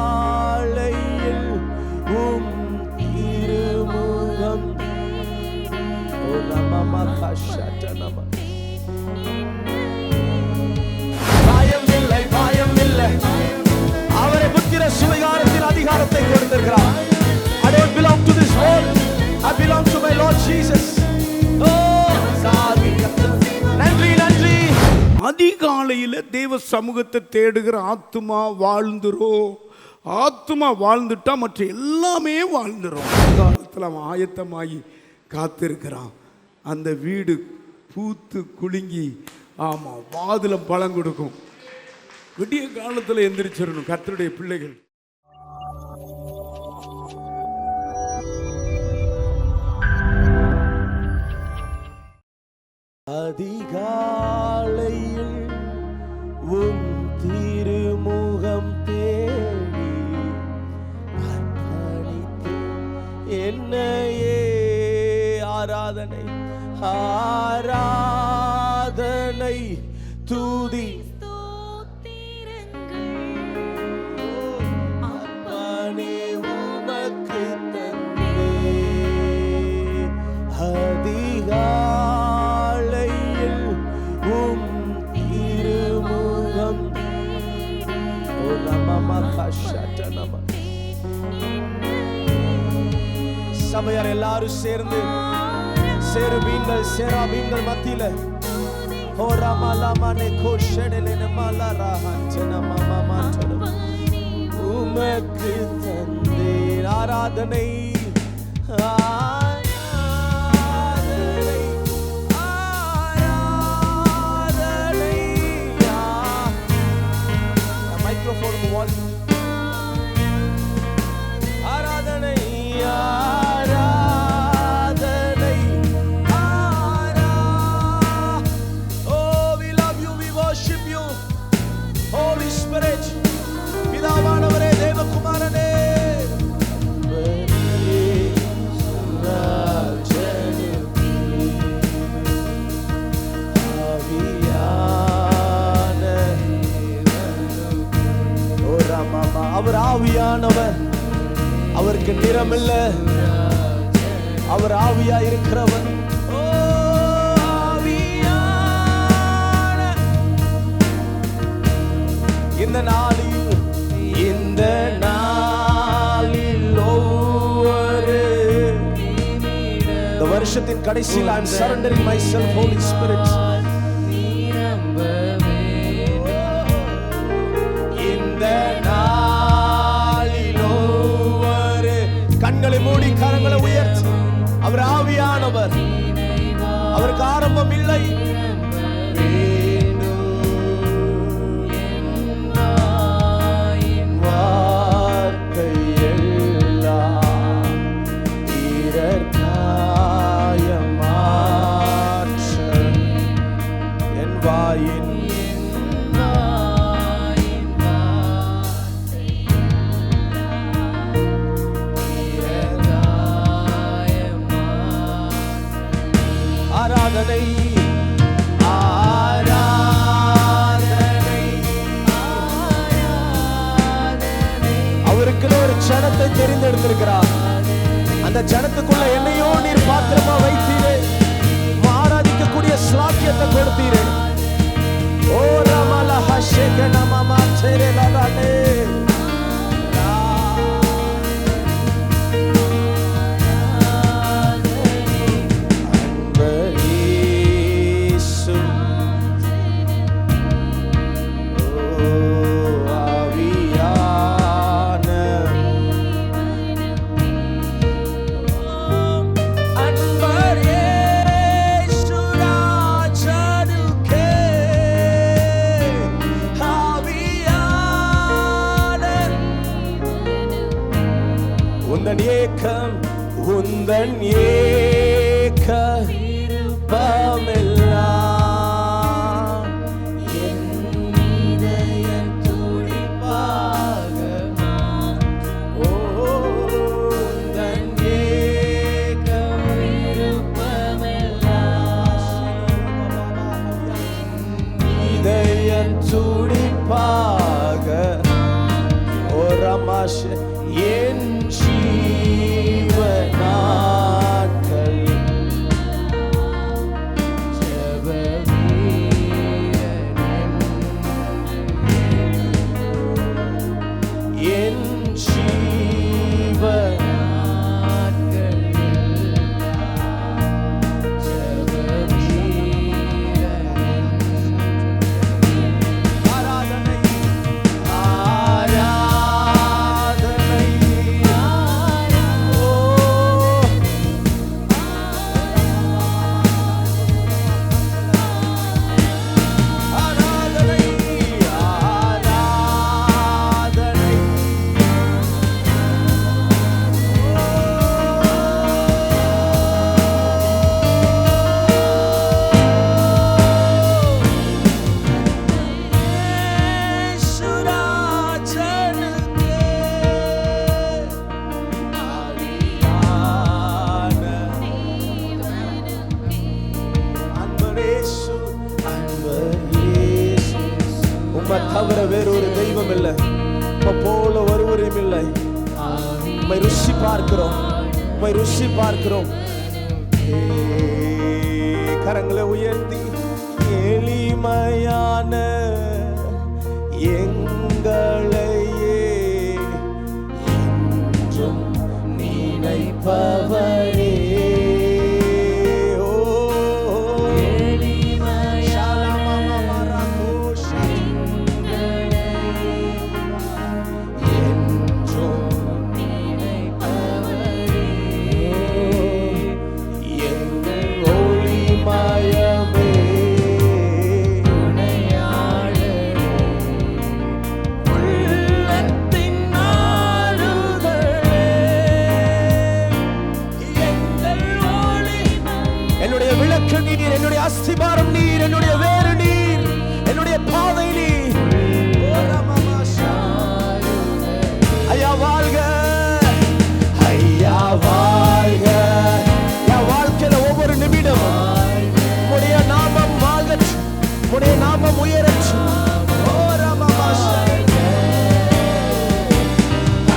அதிகாலையில் உம் திருமுகம் பயமில்லை, பயமில்லை. அவரை புத்திர சுவிகாரத்தின் அதிகாரத்தை கொடுத்திருக்கிறார். I don't belong to this world. I belong to my Lord Jesus. நன்றி, நன்றி. அதிகாலையில் தேவ சமூகத்தை தேடுகிற ஆத்துமா வாழ்ந்துரும். ஆத்துமா வாழ்ந்துட்டா மற்ற எல்லாமே வாழ்ந்துரும். காலத்தில் அவன் ஆயத்தமாகி காத்திருக்கிறான். அந்த வீடு பூத்து குலுங்கி வாதில பழம் கொடுக்கும். விடிய காலத்தில் எந்திரிச்சிடணும் கர்த்தருடைய பிள்ளைகள். அதிகாலையில் உம் திருமுகம் தேடி அர்ப்பணித்து என்னையே ஆராதனை, ஆராதனை, துதி அப்பனே உமக்கு தந்தே. அதிகாலையில் உம் திருமுகம் சபையார் எல்லாரும் சேர்ந்து சேருபீன்கள் சேராபீன்கள் மத்தியில உமக்கு தந்தேன் ஆராதனை, ஆராதனை, ஆராதனை. மைக்ரோஃபோன் ஆராதனை, ஆராதனை, oh we love you, we worship you, Holy Spirit. பிதாவானவரே, தேவகுமாரனே, அவர் ஆவியானவர். அவருக்கு நிறமில்ல, அவர் ஆவியா இருக்கிறவர். இந்த நாளில், இந்த நாளில் ஒவ்வொரு இந்த வருஷத்தின் கடைசியில் I am surrendering myself, Holy Spirit. இந்த நாளில் ஒவ்வொரு கண்களை மூடி கரங்களை உயர்த்தி, அவர் ஆவியானவர். அவருக்கு ஆரம்பம் இல்லை. ஆராதனை, ஆராதனை, அவருக்கு ஒரு ஜனத்தை தெரிந்தெடுத்திருக்கிறார். அந்த ஜனத்துக்குள்ள என்னையோ நீர் பாத்திரமா வைத்தீரே, ஆராதிக்கக்கூடிய ஸ்லாக்கியத்தை கொடுத்தீரே. ஓ ரமல ஹஷேக நமமா சேரலானே. உந்தன் ஏக்கம், உந்தன் ஏக்க இருப்பமெல்லாம் என் இதயம் துடிப்பாக. உந்தன் ஏக்கம் இருப்பமெல்லாம் இதயம் துடிப்பாக. என் ஜீவ நாட்கள் என் ஜீவ தவிர வேறொரு தெய்வம் இல்லை, போல ஒருவரும் இல்லை. உம்மை ருசி பார்க்கிறோம், உம்மை ருசி பார்க்கிறோம். கரங்களை உயர்த்தி எளிமையான எங்களையே என்றும் நினைப்பவரே. அஸ்திபாரம் நீர், என்னுடைய வேறு நீர், என்னுடைய பாதை நீர். ஐயா வாழ்க, ஐயா வாழ்க. என் வாழ்க்கையில ஒவ்வொரு நிமிடமும் உடைய நாமம் வாழ்கச்சு, உடைய நாமம் உயரச்சு.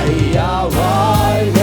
ஐயா வாழ்க,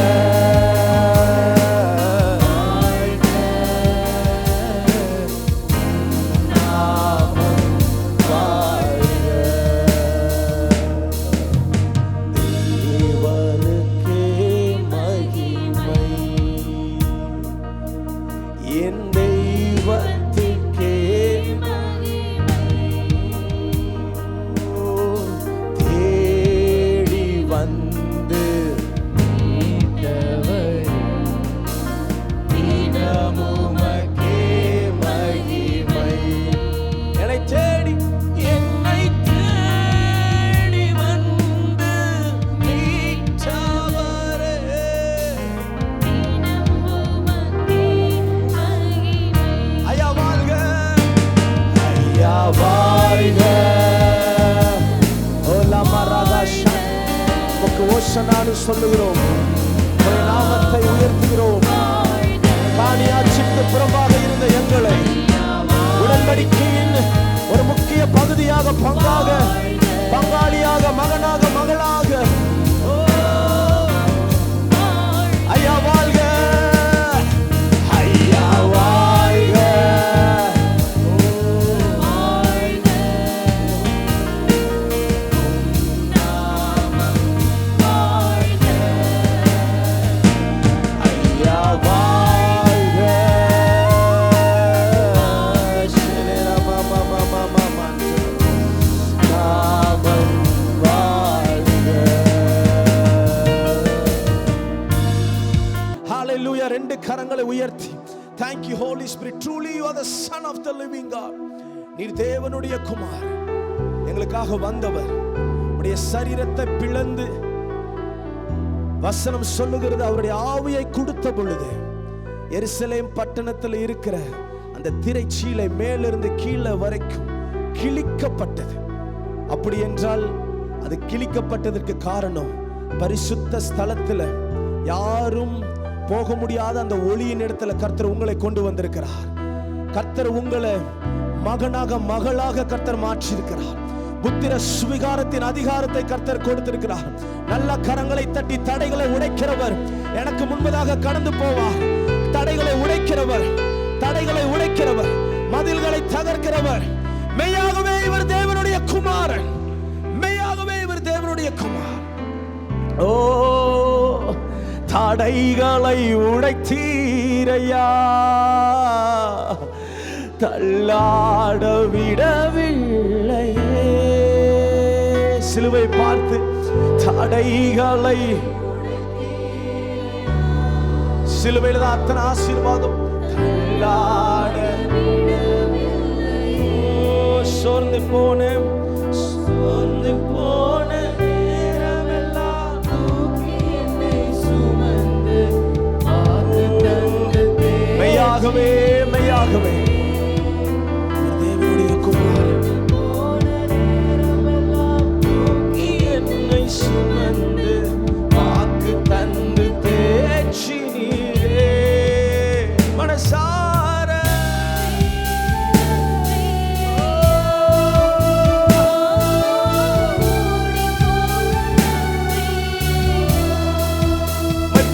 சொல்லுகிறோம், நாமத்தை உயர்த்துகிறோம். காணியாட்சிக்கு புறம்பாக இருந்த எங்களை உடன்படிக்கையின் ஒரு முக்கிய பகுதியாக, பங்காக, பங்காளியாக, மகனாக, மகளாக. ஐயா வாழ்க, ஐயா வாழ்க. ரெண்டு கரங்களை உயர்த்தி, thank you Holy Spirit, truly you are the son of the living God. நீர் தேவனுடைய குமார், எங்களுக்காக வந்தவர். உடைய சரீரத்தை பிளந்து வசனம் சொல்லுகிறது, அவருடைய ஆவியை கொடுத்த பொழுது எருசலேம் பட்டணத்தில் இருக்கிற அந்த திரைச்சீலை மேலிருந்து கீழே வரைக்கும் கிழிக்கப்பட்டது. அப்படி என்றால் அது கிழிக்கப்பட்டதற்கு காரணம், பரிசுத்த ஸ்தலத்தில் யாரும் போக முடியாத அந்த ஒளியின் இடத்துல கர்த்தர் உங்களை கொண்டு வந்திருக்கிறார். கர்த்தர் உங்களை மகனாக, மகளாக கர்த்தர் மாற்றி இருக்கிறார். புத்திர சுவிகாரத்தின் அதிகாரத்தை கர்த்தர் கொடுத்திருக்கிறார். நல்ல கரங்களை தட்டி தடைகளை உடைக்கிறவர் எனக்கு முன்பதாக கடந்து போவார். தடைகளை உடைக்கிறவர், தடைகளை உடைக்கிறவர், மதில்களை தகர்க்கிறவர். மெய்யாகவே இவர் தேவனுடைய குமாரன், மெய்யாகவே இவர் தேவனுடைய குமாரன். ஓ, தடைகளை உடைத்தீரையா, தள்ளாட விடவில்லையே. சிலுவை பார்த்து தடைகளை, சிலுவையில் தான் அத்தனை ஆசீர்வாதம். தள்ளாட சோர்ந்து போனேன், சோர்ந்து போன நேரமெல்லாம் மெய்யாகவே மெய்யாகவே தேவனுடைய குமாரன் என்னை சுமந்து வாக்கு தந்து தேற்றினீரே. மனசார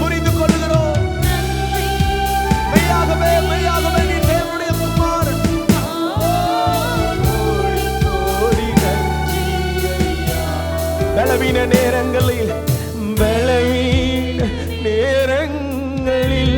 புரிந்து கொள்கிறோம். மெய்யாகவே மெய்யாகவே நீ தேவனுடைய குமாரன். பலவீன நேரங்களில், பலவீன நேரங்களில்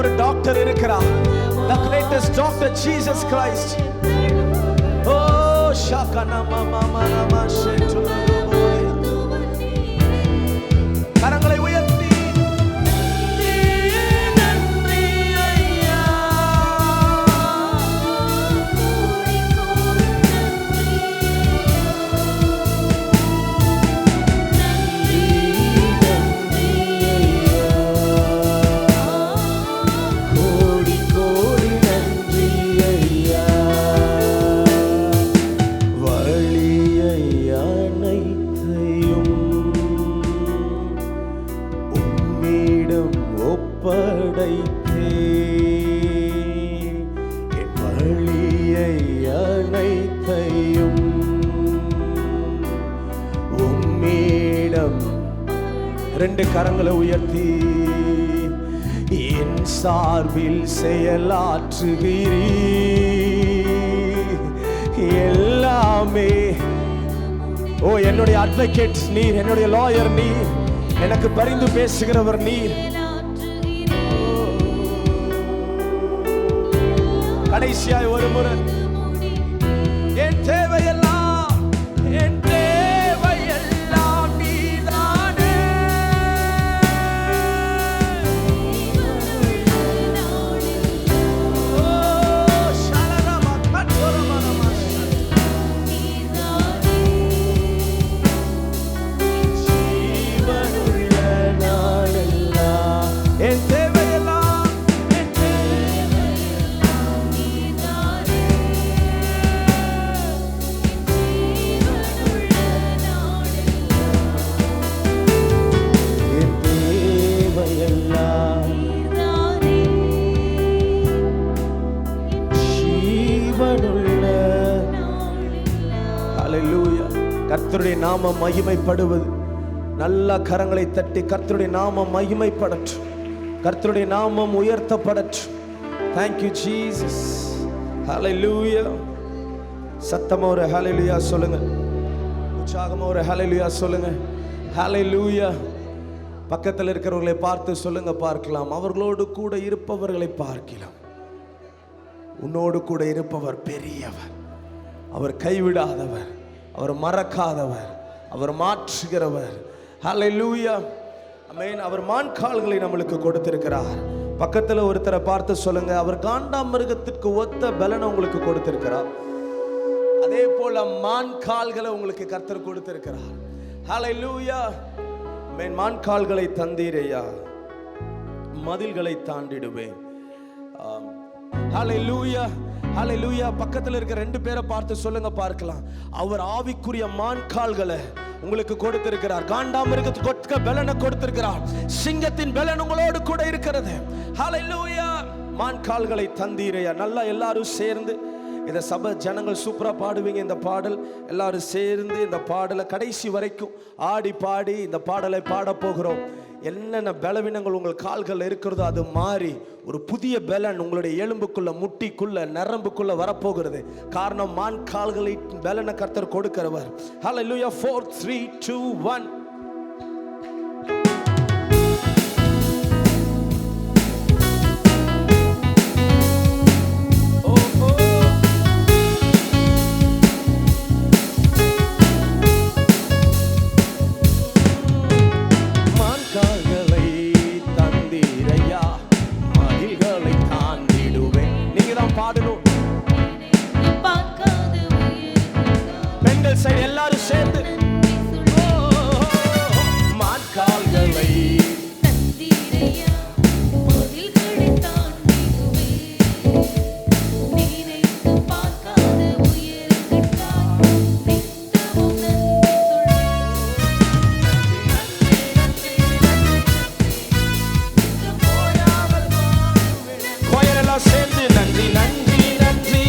ஒரு டாக்டர் இருக்கிறார். The greatest doctor, Jesus Christ. Oh, shakana mama mama shetu. கரங்களை உயர்த்தி நன்றி ஐயா. ரெண்டு கரங்களை உயர்த்தி என் சார்பில் செயலாற்றுகிறீ எல்லாமே. ஓ, என்னுடைய அட்வொகேட் நீர், என்னுடைய லாயர் நீர், எனக்கு பரிந்து பேசுகிறவர் நீர். கடைசியாய் ஒரு முறை என் தேவையெல்லாம், என் தேவையெல்லாம் நீதானே. ஓ, ஷலரமா கட்டரமா ஜீவனுள்ள நாளெல்லாம் என் தேவையெல்லாம், என் தேவையெல்லாம் நீதானே. என் தேவையெல்லாம் ஜீவனுள்ள. ஹல்லேலூயா. கர்த்தருடைய நாமம் மகிமைப்படுவது. நல்ல கரங்களை தட்டி கர்த்தருடைய நாமம் மகிமைப்படட்டும், கர்த்தருடைய நாமம் உயர்த்தப்படட்டும். Thank you Jesus. ஹல்லேலூயா. சத்தமா ஒரு ஹல்லேலூயா சொல்லுங்க, உற்சாகமா ஒரு ஹல்லேலூயா சொல்லுங்க. ஹல்லேலூயா. பக்கத்தில் இருக்கிறவர்களை பார்த்து சொல்லுங்க, பார்க்கலாம். அவர்களோடு கூட இருப்பவர்களை பார்க்கலாம். உன்னோடு கூட இருப்பவர் பெரியவர். அவர் கைவிடாதவர், அவர் மறக்காதவர், அவர் மாற்றுகிறவர். ஹல்லேலூயா. ஆமென். அவர் மான்கால்களை நம்மளுக்கு கொடுத்திருக்கிறார். பக்கத்தில் ஒருத்தரை பார்த்து சொல்லுங்க, அவர் காண்டாமிருகத்திற்கு ஒத்த பலனை உங்களுக்கு கொடுத்திருக்கிறார். அதே போல மான் கால்களை உங்களுக்கு கர்த்தர் கொடுத்திருக்கிறார். ஹல்லேலூயா. மான் கால்களை தந்தீரையா, மதில்களை தாண்டிடுவேன். ஹல்லேலூயா, ஹல்லேலூயா. பக்கத்தில் இருக்க 2 பேரை பார்த்து சொல்லுங்க பார்க்கலாம். அவர் ஆவிக்குரிய மான் கால்களை உங்களுக்கு கொடுத்திருக்கிறார். காண்டாமிருகத்துக்கு பலனை கொடுத்திருக்கிறார். சிங்கத்தின் பலன் உங்களோடு கூட இருக்கிறது. ஹல்லேலூயா. மான் கால்களை தந்தீரையா. நல்லா எல்லாரும் சேர்ந்து இந்த சபை ஜனங்கள் சூப்பரா பாடுவீங்க. இந்த பாடல் எல்லாரும் சேர்ந்து இந்த பாடலை கடைசி வரைக்கும் ஆடி பாடி இந்த பாடலை பாட போகிறோம். என்னென்ன பலவீனங்கள் உங்கள் கால்கள் இருக்கிறதோ அது மாறி ஒரு புதிய பலன் உங்களுடைய எலும்புக்குள்ள, முட்டிக்குள்ள, நரம்புக்குள்ள வரப்போகிறது. காரணம் மான் கால்களை பலனை கர்த்தர் கொடுக்கிறவர். ஹல்லேலூயா. 4 3 2 1. எல்லாரும் சேர்ந்து மான் கால்களை தந்தீரையா, மதில்களை தாண்டிடுவேன். நினைத்து பார்க்காத உயரத்திற்காய் நித்தமும் நன்றி சொல்வேன். கோயரெல்லாம் சேர்ந்து நன்றி நன்றி நன்றி.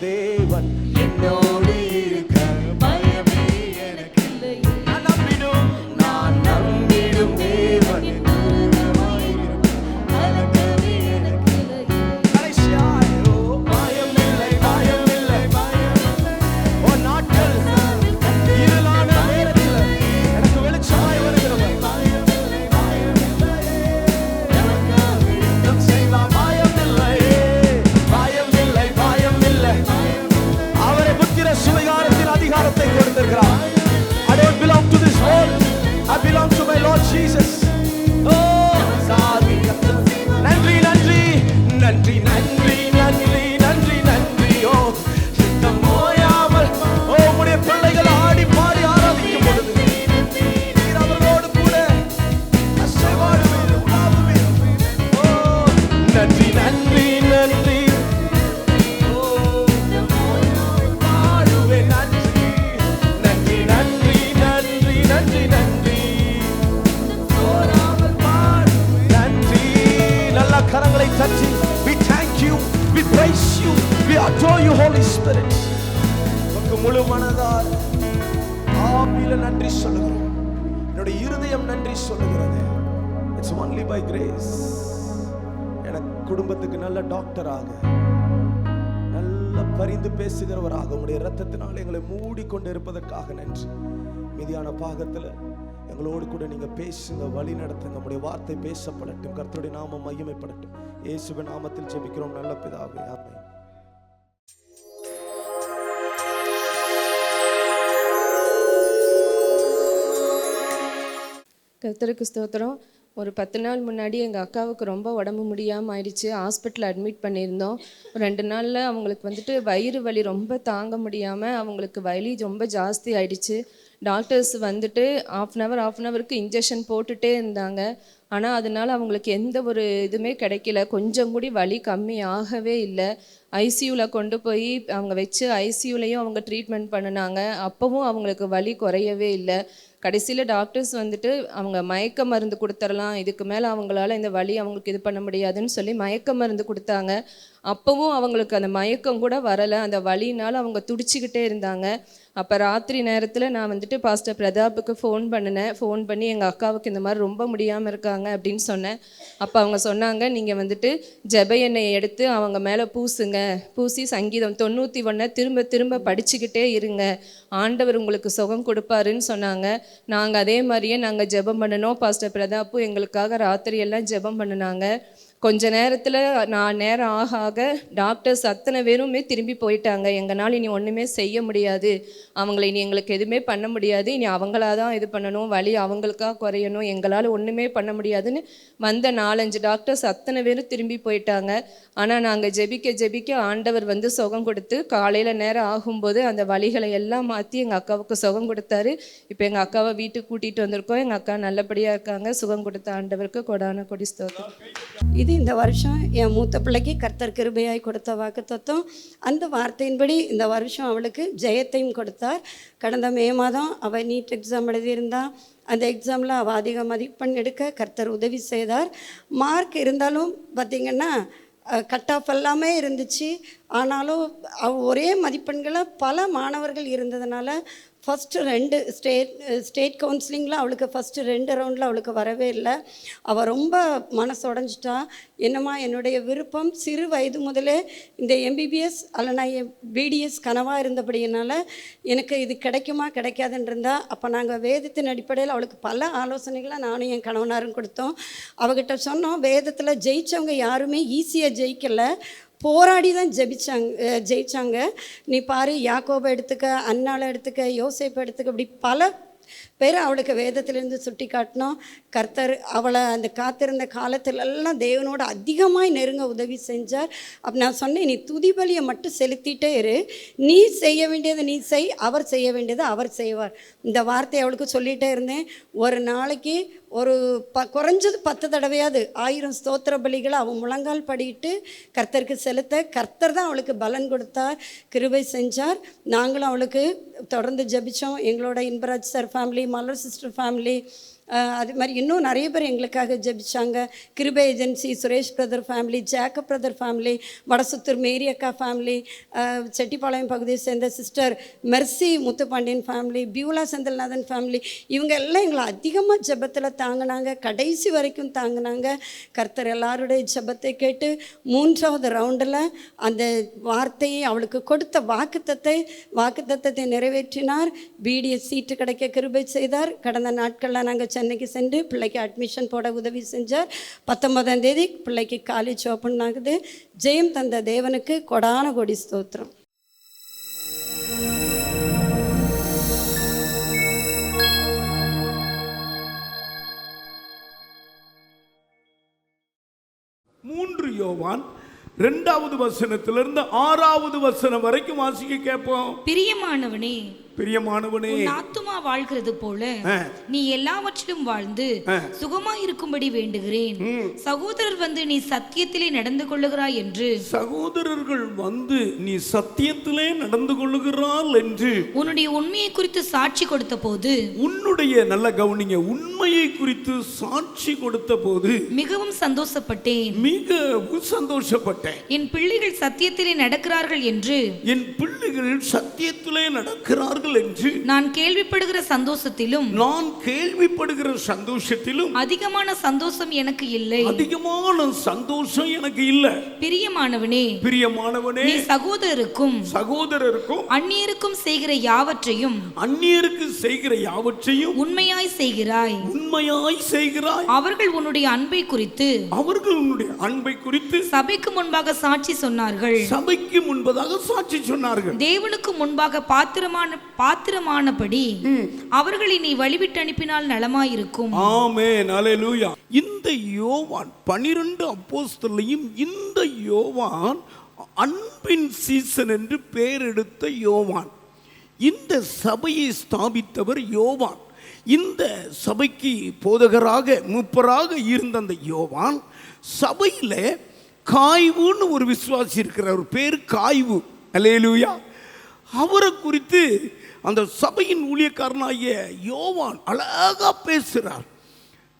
தேவன் என்னோடு ஜீசஸ். ஓ சாமி கர்த்தர். நன்றி நன்றி நன்றி நன்றி நன்றி நன்றி நன்றி. ஓ சித்தம் ஓயாமல் ஓ உம்முடைய பிள்ளைகள் ஆடி பாடி ஆராதிக்கும் பொழுது நீர் அவர்களோடு கூட அசைவாடுவீர், உலாவுவீர். ஓ நன்றி நன்றி நன்றி. ஓ பாடுவேன் நன்றி நன்றி நன்றி நன்றி நன்றி நன்றி. ஓராமல் பாடுவேன் நன்றி. நல்ல கரங்களை தட்டி we thank you, we praise you, we adore you Holy Spirit. உமக்கு முழு மனதால் ஆவியில நன்றி சொல்லுகிறோம். என்னுடைய இருதயம் நன்றி சொல்லுகிறது. It's only by grace. எனக்கு குடும்பத்துக்கு நல்ல டாக்டராக, நல்ல பரிந்து பேசுகிறவராக உங்களுடைய இரத்தத்தினால் எங்களை மூடிக்கொண்டு இருப்பதற்காக நன்றி. மீதியான பாகத்தில் எங்களோடு கூட நீங்க பேசுங்க, வழி நடத்துங்க. நம்முடைய வார்த்தை பேசப்படட்டும், கர்த்தருடைய நாமம் மகிமைப்படட்டும். இயேசுவின் நாமத்தில் ஜெபிக்கிறோம் நல்ல பிதாவே, ஆமென். கர்த்தருக்கு ஸ்தோத்திரம். ஒரு 10 நாள் முன்னாடி எங்கள் அக்காவுக்கு ரொம்ப உடம்பு முடியாமல் ஆயிடுச்சு. ஹாஸ்பிட்டல் அட்மிட் பண்ணியிருந்தோம். ஒரு 2 நாளில் அவங்களுக்கு வந்துட்டு வயிறு வலி ரொம்ப தாங்க முடியாமல் அவங்களுக்கு வலி ரொம்ப ஜாஸ்தி ஆயிடுச்சு. டாக்டர்ஸ் வந்துட்டு ஆஃப் அன் ஹவருக்கு இன்ஜெக்ஷன் போட்டுகிட்டே இருந்தாங்க. ஆனால் அதனால் அவங்களுக்கு எந்த ஒரு இதுவுமே கிடைக்கல. கொஞ்சம் கூடி வலி கம்மி ஆகவே இல்லை. ஐசியூவில் கொண்டு போய் அவங்க வச்சு ஐசியூலையும் அவங்க ட்ரீட்மெண்ட் பண்ணினாங்க. அப்போவும் அவங்களுக்கு வலி குறையவே இல்லை. கடைசியில் டாக்டர்ஸ் வந்துட்டு அவங்க மயக்க மருந்து கொடுத்துடலாம், இதுக்கு மேலே அவங்களால இந்த வலி அவங்களுக்கு இது பண்ண முடியாதுன்னு சொல்லி மயக்க மருந்து கொடுத்தாங்க. அப்போவும் அவங்களுக்கு அந்த மயக்கம் கூட வரலை. அந்த வலினால் அவங்க துடிச்சிக்கிட்டே இருந்தாங்க. அப்போ ராத்திரி நேரத்தில் நான் வந்துட்டு பாஸ்டர் பிரதாப்புக்கு ஃபோன் பண்ணி எங்கள் அக்காவுக்கு இந்த மாதிரி ரொம்ப முடியாமல் இருக்காங்க அப்படின்னு சொன்னேன். அப்போ அவங்க சொன்னாங்க, நீங்கள் வந்துட்டு ஜெப எண்ணெயை எடுத்து அவங்க மேலே பூசி சங்கீதம் 91 திரும்ப திரும்ப படிச்சுக்கிட்டே இருங்க, ஆண்டவர் உங்களுக்கு சுகம் கொடுப்பாருன்னு சொன்னாங்க. நாங்கள் அதே மாதிரியே நாங்கள் ஜெபம் பண்ணினோம். பாஸ்டர் பிரதாப்பு எங்களுக்காக ராத்திரியெல்லாம் ஜெபம் பண்ணினாங்க. கொஞ்ச நேரத்தில் நேரம் ஆக டாக்டர்ஸ் அத்தனை பேருமே திரும்பி போயிட்டாங்க. எங்களால் இனி ஒன்றுமே செய்ய முடியாது, அவங்கள இனி எங்களுக்கு எதுவுமே பண்ண முடியாது, இனி அவங்களா தான் இது பண்ணணும், வலி அவங்களுக்காக குறையணும், எங்களால் ஒன்றுமே பண்ண முடியாதுன்னு வந்த 4-5 டாக்டர்ஸ் அத்தனை பேரும் திரும்பி போயிட்டாங்க. ஆனால் நாங்கள் ஜெபிக்க ஆண்டவர் வந்து சுகம் கொடுத்து காலையில் நேரம் ஆகும்போது அந்த வலிகளை எல்லாம் மாற்றி எங்கள் அக்காவுக்கு சுகம் கொடுத்தாரு. இப்போ எங்கள் அக்காவை வீட்டுக்கு கூட்டிகிட்டு வந்திருக்கோம். எங்கள் அக்கா நல்லபடியாக இருக்காங்க. சுகம் கொடுத்த ஆண்டவருக்கு கொடான கொடி ஸ்தோத்திரம். இது இந்த வருஷம் என் மூத்த பிள்ளைக்கு கர்த்தர் கிருபையாய் கொடுத்த வாக்குத்தத்தம். அந்த வார்த்தையின்படி இந்த வருஷம் அவளுக்கு ஜெயத்தையும் கொடுத்தார். கடந்த மே மாதம் அவள் நீட் எக்ஸாம் எழுதியிருந்தா. அந்த எக்ஸாமில் அவள் அதிக மதிப்பெண் எடுக்க கர்த்தர் உதவி செய்தார். மார்க் இருந்தாலும் பார்த்திங்கன்னா கட் ஆஃப் எல்லாமே இருந்துச்சு. ஆனாலும் ஒரே மதிப்பெண்களை பல மாணவர்கள் இருந்ததுனால ஃபஸ்ட்டு 2 ஸ்டேட் கவுன்சிலிங்கில் அவளுக்கு ஃபஸ்ட்டு 2 ரவுண்டில் அவளுக்கு வரவே இல்லை. அவள் ரொம்ப மனசு உடஞ்சிட்டா. என்னம்மா, என்னுடைய விருப்பம் சிறு வயது முதலே இந்த எம்பிபிஎஸ் அல்லனா பிடிஎஸ் கனவாக இருந்தபடியினால எனக்கு இது கிடைக்குமா கிடைக்காதுன்னு இருந்தால், அப்போ நாங்கள் வேதத்தின் அடிப்படையில் அவளுக்கு பல ஆலோசனைகளை நானும் என் கணவனாரும் கொடுத்தோம். அவகிட்ட சொன்னோம், வேதத்தில் ஜெயித்தவங்க யாருமே ஈஸியாக ஜெயிக்கலை, போராடி தான் ஜெயிச்சாங்க. நீ பாரு, யாக்கோபை எடுத்துக்க, அன்னாளை எடுத்துக்க, யோசேப்பை எடுத்துக்க, இப்படி பல பேர் அவளுக்கு வேதத்திலிருந்து சுட்டி காட்டினோம். கர்த்தர் அவளை அந்த காத்திருந்த காலத்திலெல்லாம் தேவனோட அதிகமாக நெருங்க உதவி செஞ்சார். அப்போ நான் சொன்னேன், நீ துதிபலியை மட்டும் செலுத்திட்டே இரு, நீ செய்ய வேண்டியதை நீ செய், அவர் செய்ய வேண்டியதை அவர் செய்வார். இந்த வார்த்தையை அவளுக்கு சொல்லிகிட்டே இருந்தேன். ஒரு நாளைக்கு ஒரு குறைஞ்சது 10 தடவையாவது 1000 ஸ்தோத்திர பலிகளை அவன் முழங்கால் படிட்டு கர்த்தருக்கு செலுத்த கர்த்தர் தான் அவளுக்கு பலன் கொடுத்தார், கிருபை செஞ்சார். நாங்களும் அவளுக்கு தொடர்ந்து ஜெபித்தோம். எங்களோட Inbaraj sir family, Malar sister family, அது மாதிரி இன்னும் நிறைய பேர் எங்களுக்காக ஜெபிச்சாங்க. Kirubai agency, Suresh brother family, Jacob brother family, Vadasuthur Mary அக்கா ஃபேமிலி, செட்டிப்பாளையம் பகுதியை சேர்ந்த sister Mercy Muthupandian family, Beulah Senthilnathan family, இவங்க எல்லாம் எங்களை அதிகமாக ஜெபத்தில் தாங்கினாங்க, கடைசி வரைக்கும் தாங்கினாங்க. கர்த்தர் எல்லாருடைய ஜெபத்தை கேட்டு 3வது ரவுண்டில் அந்த வார்த்தையை அவளுக்கு கொடுத்த வாக்குத்தத்தத்தை நிறைவேற்றினார். பிடிஎஸ் சீட்டு கிடைக்க கிருபை செய்தார். கடந்த நாட்களில் நாங்கள் சென்னைக்கு சென்று பிள்ளைக்கு அட்மிஷன் போட உதவி செஞ்சார். 19ஆம் தேதி பிள்ளைக்கு காலேஜ் ஓப்பன் ஆகுது. ஜெயம் தந்த தேவனுக்கு கொடான கொடி ஸ்தோத்திரம். யோவான் 2வது வசனத்திலிருந்து 6வது வசனம் வரைக்கும் வாசிக்க கேட்போம். பிரியமானவனே, பிரியமானவனே, உன் ஆத்துமா வாழ்கிறது போல நீ எல்லாவற்றிலும் வாழ்ந்து சுகமாயிருக்கும்படி வேண்டுகிறேன். சகோதரர் வந்து நீ சத்தியத்திலே நடந்து கொள்ளுகிறாய் என்று, சகோதரர்கள் வந்து நீ சத்தியத்திலே நடந்து கொள்ளுகிறாள் என்று உன்னுடைய உண்மையை குறித்து சாட்சி கொடுத்த போது, உன்னுடைய நல்ல கவனிங்க, உண்மையை குறித்து சாட்சி கொடுத்த போது மிகவும் சந்தோஷப்பட்டேன். மிகவும் சந்தோஷப்பட்டேன். என் பிள்ளைகள் சத்தியத்திலே நடக்கிறார்கள் என்று, என் பிள்ளைகள் சத்தியத்திலே நடக்கிறார்கள் என்று நான் கேள்விப்படுகிற சந்தோஷத்திலும், நான் கேள்விப்படுகிற சந்தோஷத்திலும் அதிகமான சந்தோஷம் எனக்கு இல்லை. அதிகமான சந்தோஷம் எனக்கு இல்லை. பிரியமானவனே, பிரியமானவனே, நீ சகோதரருக்கும் சகோதரருக்கும் அந்நியருக்கும் செய்கிற யாவற்றையும், அந்நியருக்கு செய்கிற யாவற்றையும் உண்மையாய் செய்கிறாய். உண்மையாய் செய்கிறாய். அவர்கள் உன்னுடைய அன்பை குறித்து, அவர்கள் உன்னுடைய அன்பை குறித்து சபைக்கு முன்பாக சாட்சி சொன்னார்கள். சபைக்கு முன்பதாக சாட்சி சொன்னார்கள். தேவனுக்கு முன்பாக பாத்திரமானபடி அவர்களை நீ வழிவிட்டு அனுப்பினால் நலமாயிருக்கும். ஆமென், அல்லேலூயா. இந்த யோவான் 12 அப்போஸ்தலரையும் இந்த யோவான் அன்பின் சீசன் என்று பெயர் எடுத்த யோவான். இந்த சபையை ஸ்தாபித்தவர் யோவான். இந்த சபைக்கு போதகராக மூப்பராக இருந்த அந்த யோவான் சபையில காய்வுன்னு ஒரு விசுவாசி இருக்கிறார். ஒரு பேர் காய்வு. அல்லேலூயா. அவரை குறித்து அந்த சபையின் ஊழியக்காரனாகிய யோவான் அழகா பேசுறார்.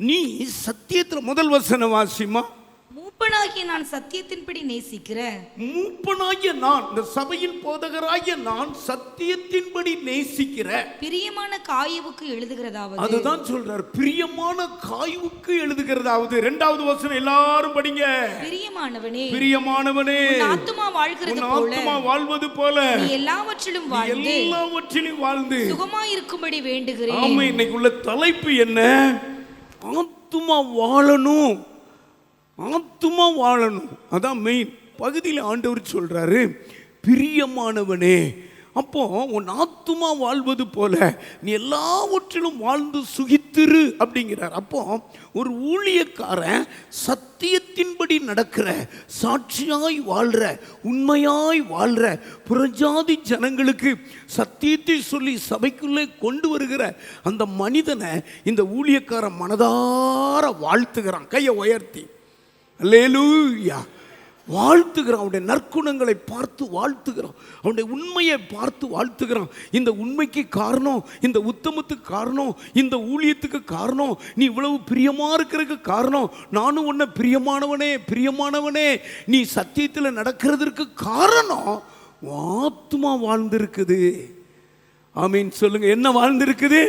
நீ சத்தியத்தில், முதல் வசனம் வாசிமா. மூப்பனாகிய நான் சத்தியத்தின்படி நேசிக்கிற, மூப்பனாகிய நான், இந்த சபையின் போதகராகிய நான் சத்தியத்தின்படி நேசிக்கிற பிரியமான காயுவுக்கு எழுதுகிறதாவது. அதுதான் சொல்றார், பிரியமான காயுவுக்கு எழுதுகிறதாவது. 2வது வசனம் எல்லாரும் படிங்க. பிரியமானவனே, பிரியமானவனே, உன் ஆத்துமா வாழ்கிறது உன் போல ஆத்துமா வாழ்வது போல நீ எல்லாவற்றிலும் வாழ்ந்து எல்லாவற்றிலும் வாழ்ந்து சுகமாயிருக்கும்படி வேண்டுகிறேன். ஆமா, இன்னைக்கு உள்ள தலைப்பு என்ன? ஆத்துமா வாழணும், ஆத்துமா வாழணும். அதான் மெயின் பகுதியில் ஆண்டவர் சொல்றாரு, பிரியமானவனே. அப்போ உன் ஆத்துமா வாழ்வது போல நீ எல்லாவற்றிலும் வாழ்ந்து சுகித்திரு அப்படிங்கிறார். அப்போ ஒரு ஊழியக்காரன் சத்தியத்தின்படி நடக்கிற, சாட்சியாய் வாழ்ற, உண்மையாய் வாழ்ற, புறஜாதி ஜனங்களுக்கு சத்தியத்தை சொல்லி சபைக்குள்ளே கொண்டு வருகிற அந்த மனிதனை இந்த ஊழியக்காரன் மனதார வாழ்த்துகிறான். கையை உயர்த்தி அல்லேலூயா வாழ்த்துகிறான். அவனுடைய நற்குணங்களை பார்த்து வாழ்த்துகிறான். அவனுடைய உண்மையை பார்த்து வாழ்த்துகிறான். இந்த உண்மைக்கு காரணம், இந்த உத்தமத்துக்கு காரணம், இந்த ஊழியத்துக்கு காரணம், நீ இவ்வளவு பிரியமா இருக்கிறதுக்கு காரணம், நானும் உன்னை பிரியமானவனே, பிரியமானவனே, நீ சத்தியத்தில் நடக்கிறதுக்கு காரணம் ஆத்துமா வாழ்ந்திருக்குது. ஆமீன் சொல்லுங்க. என்ன வாழ்ந்திருக்குது?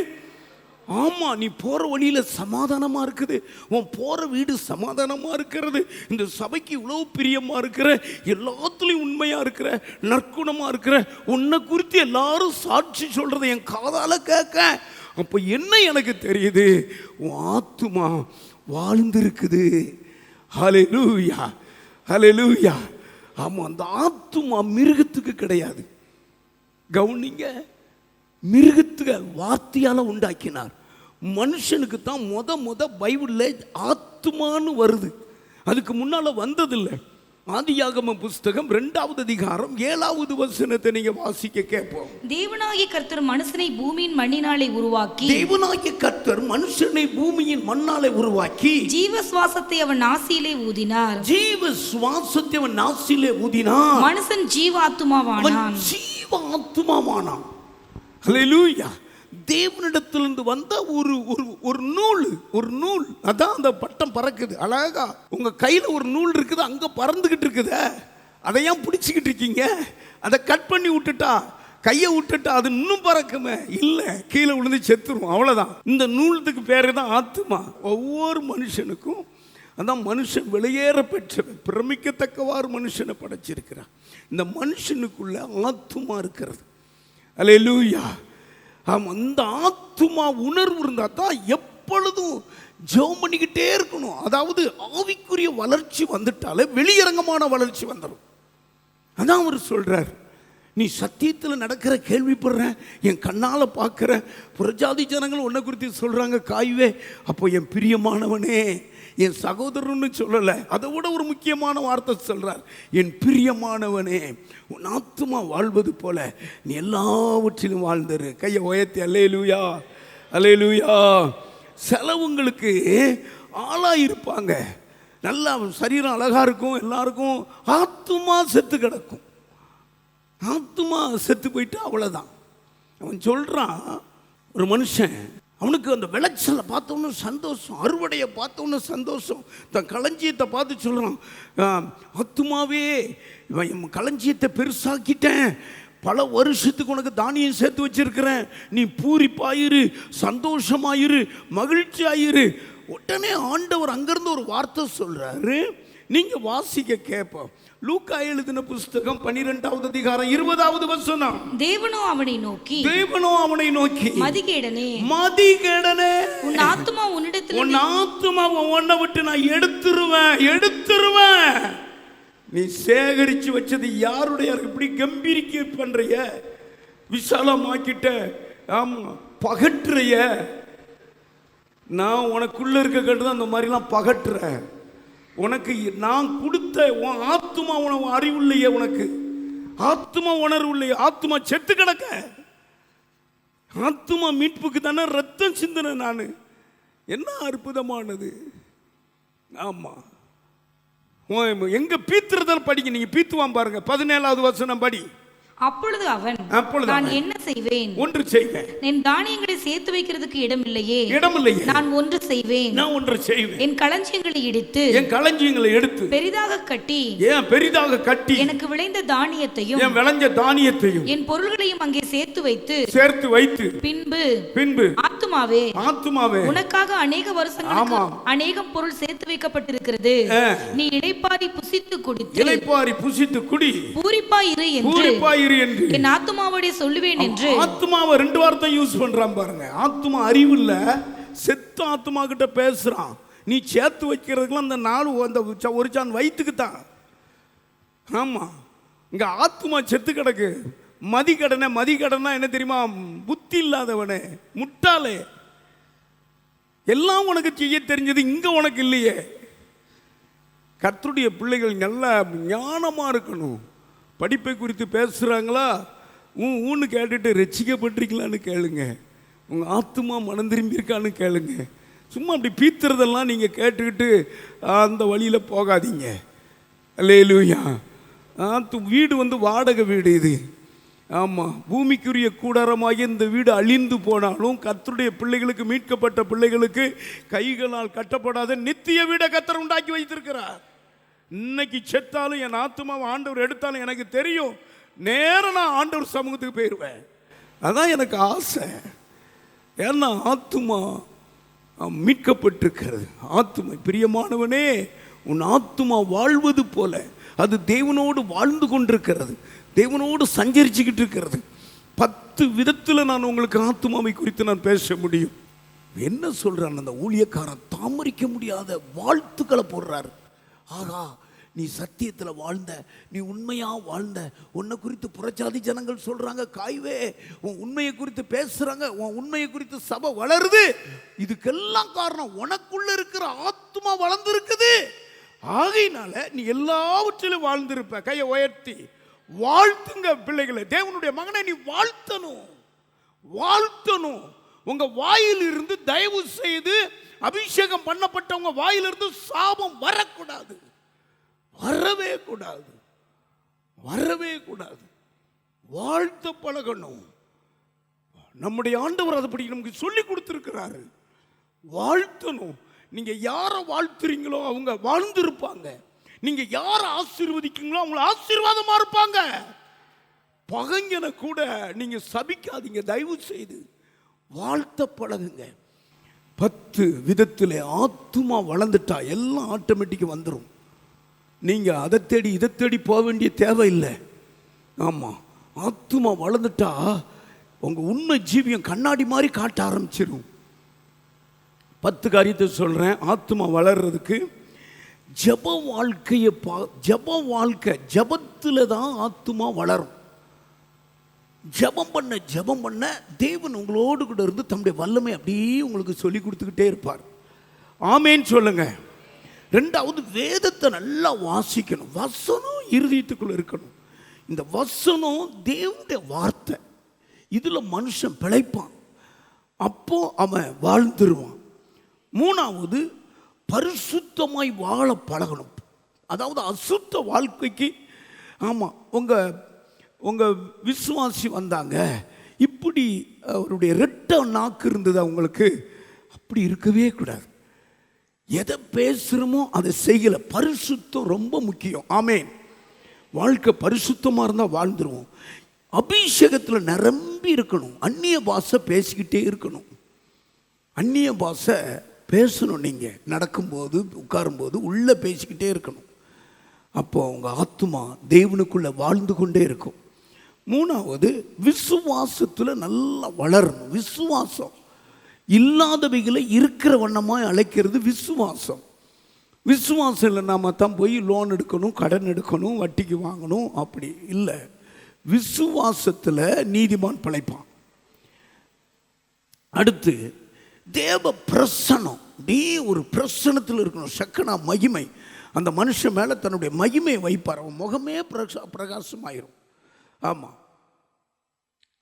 ஆமா, நீ போற வழியில சமாதானமா இருக்குது, உன் போற வீடு சமாதானமா இருக்கிறது, இந்த சபைக்கு இவ்வளவு பிரியமா இருக்கிற, எல்லாத்துலயும் உண்மையா இருக்கிற, நற்குணமா இருக்கிற, உன்னை குறித்து எல்லாரும் சாட்சி சொல்றதை என் காதால கேட்க, அப்ப என்ன எனக்கு தெரியுது? உன் ஆத்துமா வாழ்ந்திருக்குது. ஹல்லேலூயா, ஹல்லேலூயா. ஆமா, அந்த ஆத்துமா மிருகத்துக்கு கிடையாது. கவனிங்க, மிருகத்துக்கு வார்த்தையால உண்டாக்கினார். மனுஷனுக்கு தான் முத பைபிளில் ஆத்துமான்னு வருது. அதுக்கு முன்னால வந்ததில்லை. ஆதியாகம புஸ்தகம் 2வது அதிகாரம் 7வது வசனத்தை நீங்க வாசிக்க கேட்போம். தேவனாகிய கர்த்தர் மனுஷனை பூமியின் மண்ணினாலே உருவாக்கி, தேவனாகிய கர்த்தர் மனுஷனை பூமியின் மண்ணாலே உருவாக்கி ஜீவ சுவாசத்தை அவன் நாசியிலே ஊதினார். ஜீவ சுவாசத்தை அவன் நாசியிலே ஊதினார். மனுஷன் ஜீவாத்துமாவானான். ஜீவாத்துமாவானான். ஹல்லேலூயா. தேவனிடத்திலிருந்து வந்த ஒரு நூல், அதான் அந்த பட்டம் பறக்குது. அழகா உங்க கையில ஒரு நூல் இருக்குது, அங்க பறந்துகிட்டு இருக்குது. அதையும் பிடிச்சிக்கிட்டு இருக்கீங்க. அதை கட் பண்ணி விட்டுட்டா, கையை விட்டுட்டா அது இன்னும் பறக்குமே? இல்லை, கீழே விழுந்து செத்துரும், அவ்வளவுதான். இந்த நூலுக்கு பேரு தான் ஆத்துமா. ஒவ்வொரு மனுஷனுக்கும் அதான் மனுஷன் வெளியேற பெற்றவன், பிரமிக்கத்தக்கவாறு மனுஷனை படைச்சிருக்கிறான். இந்த மனுஷனுக்குள்ள ஆத்துமா இருக்கிறது. அல்லேலூயா. ஆமாம், இந்த ஆத்துமா உணர்வு இருந்தால் தான் எப்பொழுதும் ஜெபம் பண்ணிக்கிட்டே இருக்கணும். அதாவது ஆவிக்குரிய வளர்ச்சி வந்துட்டாலே வெளியரங்கமான வளர்ச்சி வந்துடும். அதான் அவர் சொல்றார், நீ சத்தியத்தில் நடக்கிற, கேள்விப்படுற, என் கண்ணால் பார்க்குற, புறஜாதி ஜனங்கள் உன்னை குறித்து சொல்கிறாங்க காய்வே, அப்போ என் பிரியமானவனே, என் சகோதரன்னு சொல்லலை, அதை விட ஒரு முக்கியமான வார்த்தை சொல்றார், என் பிரியமானவனே உன் ஆத்துமா வாழ்வது போல நீ எல்லாவற்றிலும் வாழ்ந்துரு. கையை உயர்த்தி அல்லேலூயா அல்லேலூயா. செலவுங்களுக்கு ஆளாயிருப்பாங்க, நல்லா சரீரம் அழகா இருக்கும், எல்லாருக்கும் ஆத்துமா செத்து கிடக்கும். ஆத்துமா செத்து போயிட்டு அவ்வளோதான். அவன் சொல்றான், ஒரு மனுஷன் அவனுக்கு அந்த விளைச்சலை பார்த்தோன்னு சந்தோஷம், அறுவடையை பார்த்தோன்னு சந்தோஷம், தன் களஞ்சியத்தை பார்த்து சொல்கிறான், ஆத்துமாவே என் களஞ்சியத்தை பெருசாக்கிட்டேன், பல வருஷத்துக்கு உனக்கு தானியம் சேர்த்து வச்சிருக்கிறேன், நீ பூரிப்பாயிரு, சந்தோஷமாயிரு, மகிழ்ச்சி ஆயிரு. உடனே ஆண்டவர் அங்கிருந்து ஒரு வார்த்தை சொல்றாரு, நீங்க வாசிக்க கேட்போம். லூக்கா எழுதின புஸ்தகம் 12வது அதிகாரம் 20வது வசனம். தேவனோ அவனை நோக்கி மதிகேடனே உன் ஆத்துமா உன்னிடத்தில், உன் ஆத்துமாவை உன்னை விட்டு நான் எடுத்துருவேன். நீ சேகரிச்சு வச்சது யாருடைய? இப்படி கம்பீரிக்க பண்றிய, விசாலமாக்கிட்ட, ஆமா பகற்றுறைய. நான் உனக்குள்ள இருக்க கேட்டுதான் அந்த மாதிரிலாம் பகற்றுறேன். உனக்கு நான் கொடுத்த உன் ஆத்துமா உனக்கு அறிவு இல்லையே, உனக்கு ஆத்துமா உணர்வு இல்லையே, ஆத்துமா செத்து கிடக்க. ஆத்துமா மீட்புக்கு தானே ரத்தம் சிந்தனை. நான் என்ன அற்புதமானது. ஆமா, எங்க பீத்துறதால் படிக்க, நீங்க பீத்துவான் பாருங்க, 17வது வசனம் படி. அப்பொழுது அவன், நான் என்ன செய்வேன்? ஒன்று செய்வேன். என் தானியங்களை சேர்த்து வைக்கிறதுக்கு இடம் இல்லையே. நான் ஒன்று செய்வேன். என் களஞ்சியங்களை எடுத்து பெரிதாக கட்டி எனக்கு விளைந்த தானியத்தையும் என் பொருள்களையும் அங்கே சேர்த்து வைத்து பின்பு ஆத்துமாவே உனக்காக அநேக வருஷங்களுக்கு அநேகம் பொருள் சேர்த்து வைக்கப்பட்டிருக்கிறது, நீ இளைப்பாரி புசித்து குடி, பூரிப்பாயிரு என்று என் ஆத்துமாவோட சொல்லுவேன் என்று. ஆத்துமாவை 2 வார்த்தை யூஸ் பண்றான் பாருங்க. ஆத்துமா அறிவு இல்ல, செத்த ஆத்துமா கிட்ட பேசுறான். நீ சேர்த்து வைக்கிறதுக்குலாம் அந்த நாள் அந்த ஒரு சான் வயிற்றுக்கு தான். ஆமா, இங்க ஆத்துமா செத்து கிடக்கு. மதிக்கடனா என்ன தெரியுமா? புத்தி இல்லாதவனே, முட்டாளே, எல்லாம் உனக்கு செய்ய தெரிஞ்சது இங்க உனக்கு இல்லையே. கர்த்தருடைய பிள்ளைகள் நல்ல ஞானமா இருக்கணும். படிப்பை குறித்து பேசுகிறாங்களா, ஊன்னு கேட்டுட்டு ரட்சிக்கப்பட்டிருக்கலான்னு கேளுங்க, உங்கள் ஆத்துமா மனம் திரும்பியிருக்கான்னு கேளுங்க. சும்மா அப்படி பீத்துறதெல்லாம் நீங்கள் கேட்டுக்கிட்டு அந்த வழியில் போகாதீங்க. அல்லேலூயா. வீடு வாடகை வீடு இது. ஆமாம், பூமிக்குரிய கூடாரமாகி இந்த வீடு அழிந்து போனாலும் கர்த்தருடைய பிள்ளைகளுக்கு, மீட்கப்பட்ட பிள்ளைகளுக்கு கைகளால் கட்டப்படாத நித்திய வீடை கர்த்தர் உண்டாக்கி வைத்திருக்கிறார். இன்னைக்கு செத்தாலும் என் ஆத்துமாவை ஆண்டவர் எடுத்தாலும் எனக்கு தெரியும், நேரம் நான் ஆண்டவர் சமூகத்துக்கு போயிடுவேன். அதான் எனக்கு ஆசை. ஏன்னா ஆத்துமா மீட்கப்பட்டிருக்கிறது. ஆத்துமா, பிரியமானவனே உன் ஆத்துமா வாழ்வது போல அது தேவனோடு வாழ்ந்து கொண்டிருக்கிறது, தேவனோடு சஞ்சரிச்சுக்கிட்டு இருக்கிறது. 10 விதத்தில் நான் உங்களுக்கு ஆத்துமாவை குறித்து நான் பேச முடியும். என்ன சொல்றான் அந்த ஊழியக்காரன்? தாமரிக்க முடியாத வாழ்த்துக்களை போடுறாரு. ஆகா, நீ சத்தியத்தில் வாழ்ந்த, நீ உண்மையாக வாழ்ந்த, உன்னை குறித்து புறச்சாதி ஜனங்கள் சொல்கிறாங்க, காய்வே உன் உண்மையை குறித்து பேசுகிறாங்க, உன் உண்மையை குறித்து சபை வளருது. இதுக்கெல்லாம் காரணம் உனக்குள்ள இருக்கிற ஆத்துமா வளர்ந்துருக்குது. ஆகையினால நீ எல்லாவற்றிலும் வாழ்ந்திருப்ப. கையை உயர்த்தி வாழ்த்துங்க பிள்ளைகளை. தேவனுடைய மகனை நீ வாழ்த்தணும். உங்க வாயில் இருந்து தயவு செய்து அபிஷேகம் பண்ணப்பட்டவங்க வாயிலிருந்து சாபம் வரக்கூடாது, வரவே கூடாது. வாழ்த்த பழகணும். நம்முடைய ஆண்டவர் அதுபடி நமக்கு சொல்லி கொடுத்திருக்கிறாரு. வாழ்த்தணும். நீங்க யாரை வாழ்த்துறீங்களோ அவங்க வாழ்ந்திருப்பாங்க. நீங்க யாரை ஆசீர்வதிக்கீங்களோ அவங்க ஆசீர்வாதமா இருப்பாங்க. பகைஞனை கூட நீங்க சபிக்காதீங்க, தயவு செய்து வாழ்த்த பழகுங்க. 10 விதத்தில் ஆத்துமா வளர்ந்துட்டா எல்லாம் ஆட்டோமேட்டிக்காக வந்துடும். நீங்கள் அதை தேடி இதை தேடி போக வேண்டிய தேவையில்லை. ஆமாம், ஆத்துமா வளர்ந்துட்டா உங்கள் உண்மை ஜீவியம் கண்ணாடி மாதிரி காட்ட ஆரம்பிச்சிடும். 10 காரியத்தை சொல்கிறேன். ஆத்துமா வளர்றதுக்கு ஜப வாழ்க்கை, ஜபத்தில் தான் ஆத்துமா வளரும். ஜபம் பண்ண தேவன் உங்களோடு கூட இருந்து தம்முடைய வல்லமை அப்படியே உங்களுக்கு சொல்லி கொடுத்துக்கிட்டே இருப்பார். ஆமேன்னு சொல்லுங்க. ரெண்டாவது வேதத்தை நல்லா வாசிக்கணும். வசனம் இருதயத்துக்குள்ள இருக்கணும். இந்த வசனம் தேவனுடைய வார்த்தை. இதில் மனுஷன் பிழைப்பான், அப்போ அவன் வாழ்ந்துருவான். மூணாவது பரிசுத்தமாய் வாழ பழகணும். அதாவது அசுத்த வாழ்க்கைக்கு, ஆமாம், உங்கள் விசுவாசி வந்தாங்க, இப்படி அவருடைய ரெட்ட நாக்கு இருந்தது அவங்களுக்கு, அப்படி இருக்கவே கூடாது. எதை பேசுகிறோமோ அதை செய்யலை. பரிசுத்தம் ரொம்ப முக்கியம். ஆமேன். வாழ்க்கை பரிசுத்தமாக இருந்தால் வாழ்ந்துருவோம். அபிஷேகத்தில் நிரம்பி இருக்கணும். அந்நிய பாஷை பேசிக்கிட்டே இருக்கணும். அந்நிய பாஷை பேசணும். நீங்கள் நடக்கும்போது உட்காரும்போது உள்ளே பேசிக்கிட்டே இருக்கணும். அப்போ உங்கள் ஆத்துமா தேவனுக்குள்ளே வாழ்ந்து கொண்டே இருக்கும். மூணாவது விசுவாசத்தில் நல்லா வளரணும். விசுவாசம் இல்லாதவைகளை இருக்கிற வண்ணமாக அழைக்கிறது விசுவாசம். விசுவாசம் இல்லை நாம தான் போய் லோன் எடுக்கணும், கடன் எடுக்கணும், வட்டிக்கு வாங்கணும், அப்படி இல்லை. விசுவாசத்தில் நீதிமான் பிழைப்பான். அடுத்து தேவ பிரசனம். ஒரு பிரசனத்தில் இருக்கணும். சக்கனா மகிமை. அந்த மனுஷன் மேலே தன்னுடைய மகிமையை வைப்பார். அவன் முகமே பிரகாசமாயிரும். ஆமாம்,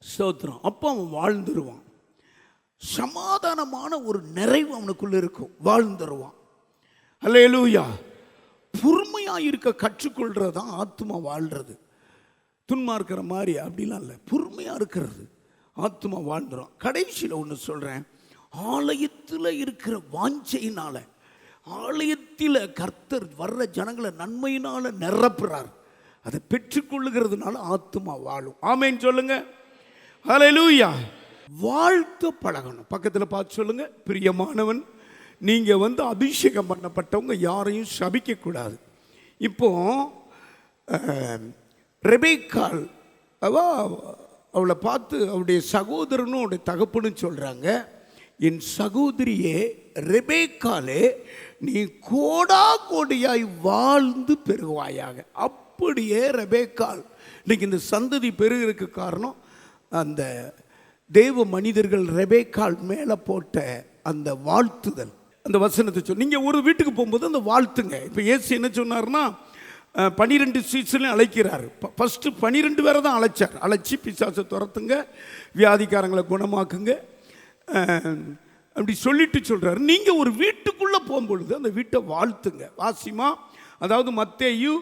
ஸ்தோத்திரம். அப்போ அவன் வாழ்ந்துருவான். சமாதானமான ஒரு நிறைவு அவனுக்குள்ள இருக்கும். வாழ்ந்துருவான். அல்லேலூயா. பொறுமையாக இருக்க கற்றுக்கொள்கிறது தான் ஆத்மா வாழ்கிறது. துன்மா இருக்கிற மாதிரி அப்படிலாம் இல்லை. பொறுமையாக இருக்கிறது ஆத்மா வாழ்ந்துடும். கடைசியில் ஒன்று சொல்கிறேன். ஆலயத்தில் இருக்கிற வாஞ்சையினால, ஆலயத்தில் கர்த்தர் வர்ற ஜனங்களை நன்மையினால் நிரப்புறார். அதை பெற்றுக்கொள்ளுகிறதுனால ஆத்மா வாழும். ஆமேன்னு சொல்லுங்க. ஹல்லேலூயா. வாழ்த்து பழகணும். பக்கத்தில் பார்த்து சொல்லுங்க, பிரியமானவன், நீங்கள் அபிஷேகம் பண்ணப்பட்டவங்க யாரையும் சபிக்கக்கூடாது. இப்போ ரெபேக்காள் அவளை பார்த்து அவருடைய சகோதரனும் அவருடைய தகப்பன்னு சொல்கிறாங்க, என் சகோதரியே ரெபேக்காலே, நீ கோடா கோடியாய் வாழ்ந்து பெருகுவாயாக. அப்படியே ரெபேக்காள் இன்னைக்கு இந்த சந்ததி பெருகிறதுக்கு காரணம் அந்த தேவ மனிதர்கள் ரெபேக்காள் மேலே போட்ட அந்த வாழ்த்துதல். அந்த வசனத்தை சொல். நீங்கள் ஒரு வீட்டுக்கு போகும்போது அந்த வாழ்த்துங்க. இப்போ இயேசு என்ன சொன்னார்னா, 12 சீசன்லையும் அழைக்கிறார். ஃபஸ்ட்டு 12 பேரை தான் அழைச்சார். அழைச்சி பிசாசை துரத்துங்க, வியாதிக்காரங்களை குணமாக்குங்க, அப்படி சொல்லிட்டு சொல்கிறார். நீங்கள் ஒரு வீட்டுக்குள்ளே போகும்பொழுது அந்த வீட்டை வாழ்த்துங்க. வாசிமா, அதாவது மத்தேயு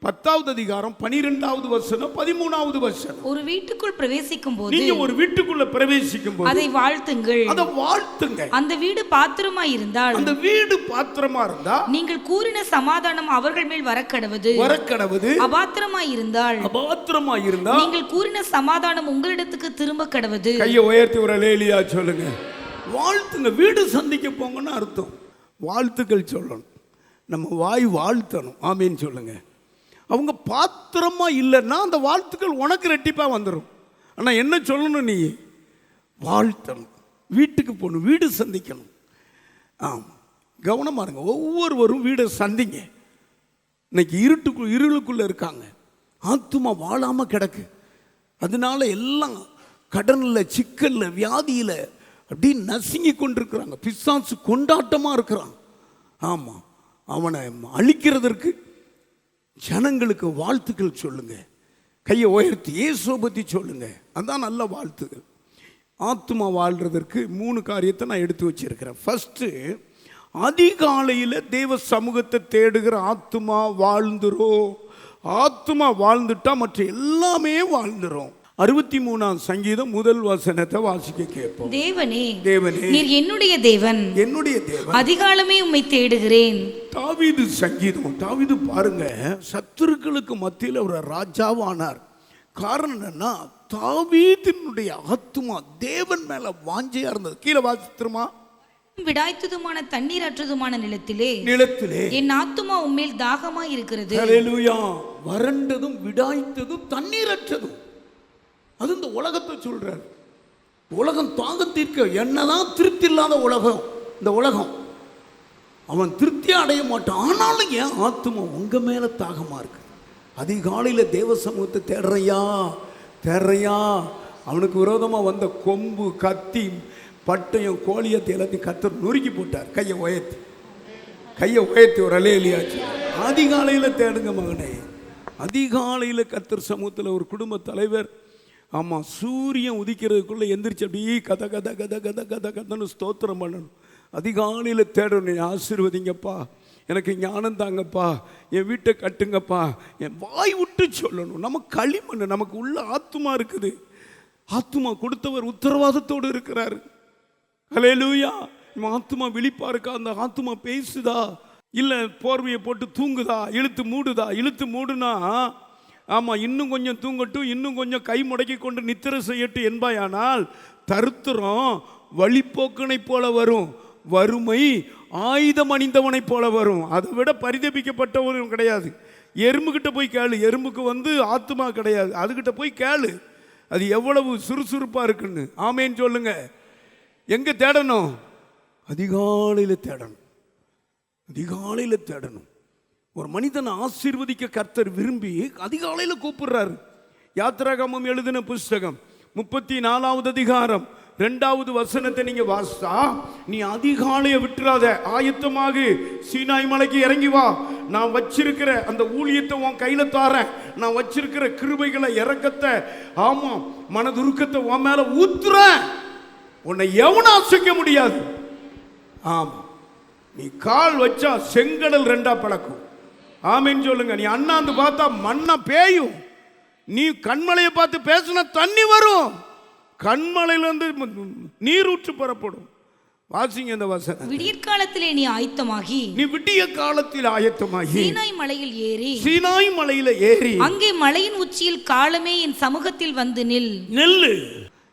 10வது அதிகாரம் 12வது வசனம் 13வது வசனம். ஒரு வீட்டுக்குள் பிரவேசிக்கும் போது, நீங்க ஒரு வீட்டுக்குள்ள பிரவேசிக்கும் போது அதை வாழ்த்துங்கள். அதை வாழ்த்துங்க. அந்த வீடு பாத்திரமா இருந்தால், அந்த வீடு பாத்திரமா இருந்தா, நீங்கள் கூறின சமாதானம் அவர்கள் மேல் வரக்கடவது. அபாத்திரமா இருந்தால், நீங்கள் கூறின சமாதானம் உங்களிடத்துக்கு திரும்ப கடவது. கையை உயர்த்தி ஒரு அல்லேலூயா சொல்லுங்க. வாழ்த்துங்க. வீடு சந்திக்க போங்கன்னு அர்த்தம். வாழ்த்துக்கள் சொல்லணும். நம்ம வாய் வாழ்த்தணும். ஆமீன் சொல்லுங்க. அவங்க பாத்திரமா இல்லைன்னா அந்த வாழ்த்துக்கள் உனக்கு ரெட்டிப்பாக வந்துடும். ஆனால் என்ன சொல்லணும்? நீ வாழ்த்தணும். வீட்டுக்கு போகணும், வீடு சந்திக்கணும். ஆமாம், கவனமாக இருங்க. ஒவ்வொருவரும் வீடை சந்திங்க. இன்னைக்கு இருளுக்குள்ளே இருக்காங்க. ஆத்துமா வாழாமல் கிடக்கு. அதனால எல்லாம் கடனில், சிக்கலில், வியாதியில் அப்படி நசுங்கி கொண்டிருக்கிறாங்க. பிசாசு கொண்டாட்டமாக இருக்கிறான். ஆமாம், அவனை அழிக்கிறதற்கு ஜனங்களுக்கு வாழ்த்துக்கள் சொல்லுங்க. கையை உயர்த்தி இயேசுவை பற்றி சொல்லுங்க. அதான் நல்ல வாழ்த்துக்கள். ஆத்மா வாழ்றதற்கு 3 காரியத்தை நான் எடுத்து வச்சிருக்கிறேன். ஃபஸ்ட்டு, அதிகாலையில் தேவ சமூகத்தை தேடுகிற ஆத்மா வாழ்ந்துரும். ஆத்மா வாழ்ந்துட்டா மற்ற எல்லாமே வாழ்ந்துரும். 63ஆம் சங்கீதம் 1 வசனத்தை வாசிக்க கேட்போம். தேவனே, தேவனே, நீர் என்னுடைய தேவன், என்னுடைய தேவன், அதிகாலமே உம்மை தேடுகிறேன். தாவீது சங்கீதம். தாவீது பாருங்க, சத்துருக்களுக்கு மத்தியில் ஒரு ராஜாவானார். காரணம் என்னன்னா, தாவீதினுடைய ஆத்துமா தேவன் மேல வாஞ்சையா இருந்தது. கீழே வாசித்துமா, விடாய்த்ததுமான தண்ணீர் அற்றதுமான நிலத்திலே என் ஆத்துமா உம்மேல் தாகமா இருக்கிறது. ஹல்லேலூயா. வறண்டதும் விடாய்த்ததும் தண்ணீரற்றதும், அது இந்த உலகத்தை சொல்றார். உலகம் தாகம் தீர்க்க, என்னதான் திருப்தி இல்லாத உலகம் இந்த உலகம், அவன் திருப்தியா அடைய மாட்டான். ஆனாலும் என் ஆத்துமா உங்க மேல தாகமா இருக்கு. அதிகாலையில் தேவ சமூகத்தை தேடுறையா. அவனுக்கு விரோதமாக வந்த கொம்பு, கத்தி, பட்டயம், கோழியத்தை எல்லாத்தையும் கர்த்தர் நொறுக்கி போட்டார். கையை உயர்த்தி, கையை உயர்த்தி ஒரு அலையிலியாச்சு. அதிகாலையில் தேடுங்க மகனே. அதிகாலையில் கர்த்தர் சமூகத்தில் ஒரு குடும்ப தலைவர், ஆமாம், சூரியன் உதிக்கிறதுக்குள்ளே எந்திரிச்சு அப்படியே கத கத கத கத கத கதன்னு ஸ்தோத்திரம் பண்ணணும். அதிகாலையில் தேடணும். ஆசீர்வதிங்கப்பா, எனக்கு ஞானம் தாங்கப்பா, என் வீட்டை கட்டுங்கப்பா, என் வாய் விட்டு சொல்லணும். நம்ம களிமண், நமக்கு உள்ள ஆத்துமா இருக்குது. ஆத்துமா கொடுத்தவர் உத்தரவாதத்தோடு இருக்கிறார். ஹல்லேலூயா. நம்ம ஆத்துமா விழிப்பா இருக்கா? அந்த ஆத்துமா பேசுதா? இல்லை போர்வையை போட்டு தூங்குதா? இழுத்து மூடுதா? இழுத்து மூடுனா ஆமாம், இன்னும் கொஞ்சம் தூங்கட்டும், இன்னும் கொஞ்சம் கை முடக்கி கொண்டு நித்திரை செய்யட்டும் என்பாயானால் தருத்திரம் வழிப்போக்கனை போல வரும், வறுமை ஆயுதம் அணிந்தவனை போல வரும். அதை விட பரிதபிக்கப்பட்டவனும் கிடையாது. எறும்புக்கிட்ட போய் கேளு, எறும்புக்கு ஆத்துமா கிடையாது, அதுகிட்ட போய் கேளு அது எவ்வளவு சுறுசுறுப்பாக இருக்குன்னு. ஆமேன்னு சொல்லுங்க. எங்கே தேடணும்? அதிகாலையில் தேடணும். அதிகாலையில் தேடணும். ஒரு மனிதனை ஆசீர்வதிக்க கர்த்தர் விரும்பி அதிகாலையில் கூப்பிடுறாரு. யாத்திராகமம் எழுதின புஸ்தகம் 34வது அதிகாரம் 2வது வசனத்தை நீங்க வாசித்தா, நீ அதிகாலையை விட்டுறாத, ஆயத்தமாக சீனாய் மலைக்கு இறங்கி வா, நான் வச்சிருக்கிற அந்த ஊழியத்தை உன் கையில தாரேன், நான் வச்சிருக்கிற கிருபைகளை, இரக்கத்தை, ஆமா மனதுருக்கத்தை உன் மேல ஊத்துறேன், உன்னை எவனும் அசைக்க முடியாது. ஆமா, நீ கால் வச்சா செங்கடல் 2ஆ பிளக்கும். ஆமேன்னு சொல்லுங்க. நீ அண்ணாந்து பார்த்தா மண்ணா பேயும். நீ கண்மலையை பார்த்து பேசினா தண்ணி வரும். கண்மலையிலிருந்து நீரூற்று பெறப்படும். வாசிங்க இந்த வசனம். விடியற்காலத்திலே நீ ஆயத்தமாகி, நீ விடிய காலத்தில் ஆயத்தமாகி சீனாய் மலையில் ஏறி, சீனாய் மலையில ஏறி, அங்கே மலையின் உச்சியில் காலமே என் சமூகத்தில் வந்து நெல்லு.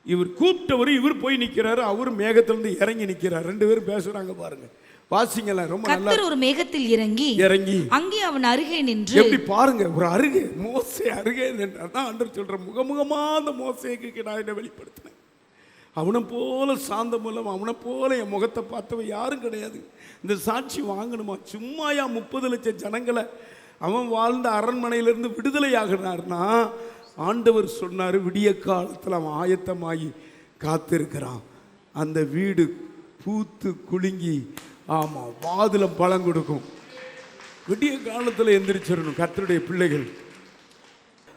இவர் கூப்பிட்டவர், இவர் போய் நிக்கிறாரு, அவர் மேகத்திலிருந்து இறங்கி நிக்கிறார். 2 பேரும் பேசுறாங்க பாருங்க. வாசிங்களா. ரொம்ப நல்லா. கர்த்தர் ஒரு மேகத்தில் இறங்கி அங்கே அவன் அருகே நின்று. எப்படி பாருங்க, ஒரு அருகே, மோசே அருகே நின்றார். ஆண்டவர் சொல்ற முகமுகமா அந்த மோசேக்கு நான் என்ன வெளிப்படுத்தினேன். அவனை போல சாந்த மூலம், அவனை போல என் முகத்தை பார்த்தவன் யாரும் கிடையாது. இந்த சாட்சி வாங்கணுமா? சும்மாயா 30 லட்சம் ஜனங்களை அவன் வாழ்ந்த அரண்மனையிலிருந்து விடுதலை ஆகினார்னா, ஆண்டவர் சொன்னார் விடிய காலத்தில் அவன் ஆயத்தமாகி காத்திருக்கிறான். அந்த வீடு பூத்து குலுங்கி, ஆமா, வாதுல பழம் கொடுக்கும். விடிய காலத்தில் எந்திரிச்சிடணும் கர்த்தருடைய பிள்ளைகள்.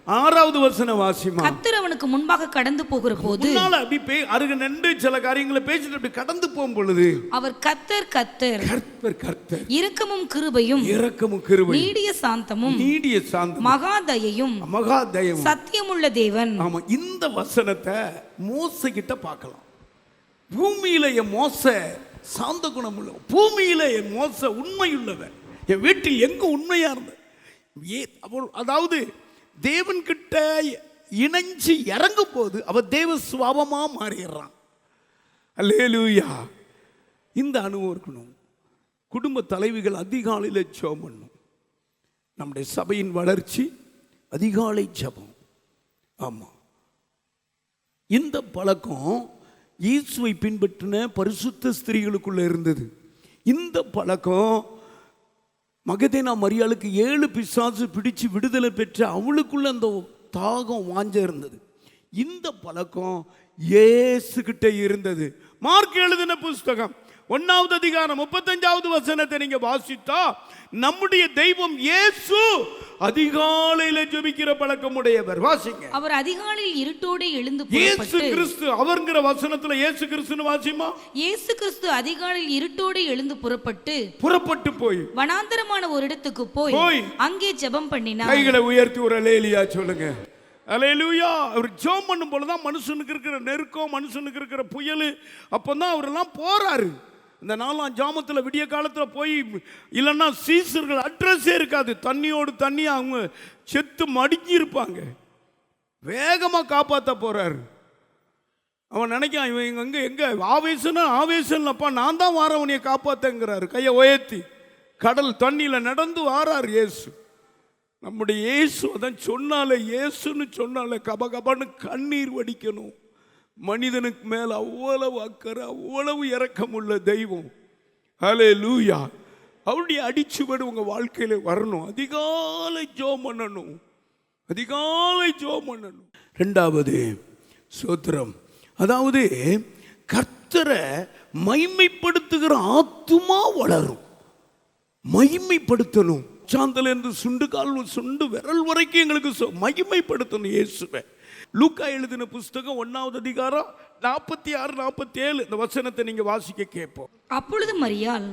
6வது வசனம் வாசிமா. கர்த்தர் அவனுக்கு முன்பாக கடந்து போகிற போது, அப்படி அருக நின்று சில காரியங்களை பேசிட்டு அப்படி கடந்து போகும் பொழுது, அவர் கர்த்தர் கர்த்தர் கர்த்தர் கர்த்தர், இரக்கமும் கிருபையும் நீடிய சாந்தமும் மகாதயையும் சத்தியமுள்ள தேவன். ஆமா, இந்த வசனத்தை மோசே கிட்ட பார்க்கலாம். பூமியில என் மோசே சாந்த குணம் உள்ள, பூமியில என் மோசே உண்மையுள்ளவன், என் வீட்டில் எங்க உண்மையா இருந்த, அதாவது தேவன் கிட்ட இணைஞ்சு இறங்கும் போது அவ தேவ சுவாபமா மாறிடுறான். அல்லேலூயா. இந்த அனுபவம் இருக்கணும். குடும்ப தலைவிகள் அதிகாலையில் ஜெபம் பண்ணணும். நம்முடைய சபையின் வளர்ச்சி அதிகாலை ஜெபம். ஆமா, இந்த பழக்கம் இயேசுவை பின்பற்றின பரிசுத்த ஸ்திரீகளுக்குள்ள இருந்தது. இந்த பழக்கம் மகதேனா மரியாளுக்கு 7 பிசாசு பிடிச்சு விடுதலை பெற்ற அவளுக்குள்ள அந்த தாகம் வாஞ்ச இருந்தது. இந்த பழக்கம் இயேசு கிட்ட இருந்தது. மார்க் எழுதின புஸ்தகம் 1வது அதிகாரம் 35வது வசனத்தை நீங்க வாசித்தா, நம்முடைய தெய்வம் இயேசு அதிகாலையில ஜெபிக்கிற பழக்கம் உடையவர். வாசிங்க. அவர் அதிகாலையில் இருட்டோடு எழுந்து இயேசு கிறிஸ்து, அவர்ங்கிற வசனத்துல இயேசு கிறிஸ்துன்னு வாசிமா. இயேசு கிறிஸ்து அதிகாலையில் இருட்டோடு எழுந்து புறப்பட்டு போய் வனாந்தரமான ஒரு இடத்துக்கு போய் அங்கே ஜெபம் பண்ணினார். கைகளை உயர்த்தி ஒரு அல்லேலூயா சொல்லுங்க. அல்லேலூயா. அவர் ஜெபம் பண்ணும் போதுதான் மனுஷனுக்கு இருக்கிற நெருக்கம், மனுஷனுக்கு இருக்கிற புயல், அப்பதான் அவரெல்லாம் போறாரு. இந்த 4ஆம் ஜாமத்தில் விடிய காலத்தில் போய், இல்லைன்னா சீசர்கள் அட்ரஸே இருக்காது, தண்ணியோடு தண்ணி அவங்க செத்து மடிக்கி இருப்பாங்க. வேகமாக காப்பாற்ற போறாரு. அவன் நினைக்கான், இவன் எங்க ஆவேசம்ப்பா, நான் தான் வாரவனையை காப்பாத்தங்கிறாரு. கையை உயர்த்தி கடல் தண்ணியில் நடந்து வாரார் இயேசு. நம்முடைய இயேசு அதான் சொன்னாலே, இயேசுன்னு சொன்னாலே கபகபன்னு கண்ணீர் வடிக்கணும். மனிதனுக்கு மேல அவ்வளவு அக்கறை, அவ்வளவு இரக்கம் உள்ள தெய்வம். ஹல்லேலூயா. அவருடைய அடிச்சுவடு உங்க வாழ்க்கையில வரணும். அதிகாலை ஜெபம் பண்ணணும், அதிகாலை ஜெபம் பண்ணணும். 2வது ஸ்தோத்திரம், அதாவது கர்த்தரை மைமைப்படுத்துகிற ஆத்துமா வளரும். மகிமைப்படுத்தணும். சாந்தல இருந்து சுண்டு கால் சுண்டு விரல் வரைக்கும் எங்களுக்கு மகிமைப்படுத்தணும் இயேசுவை. லூக்கா எழுதின புஸ்தகம் 1வது அதிகாரம் 46 47 இந்த வசனத்தை நீங்க வாசிக்க கேட்போம். அப்பொழுது மரியாள்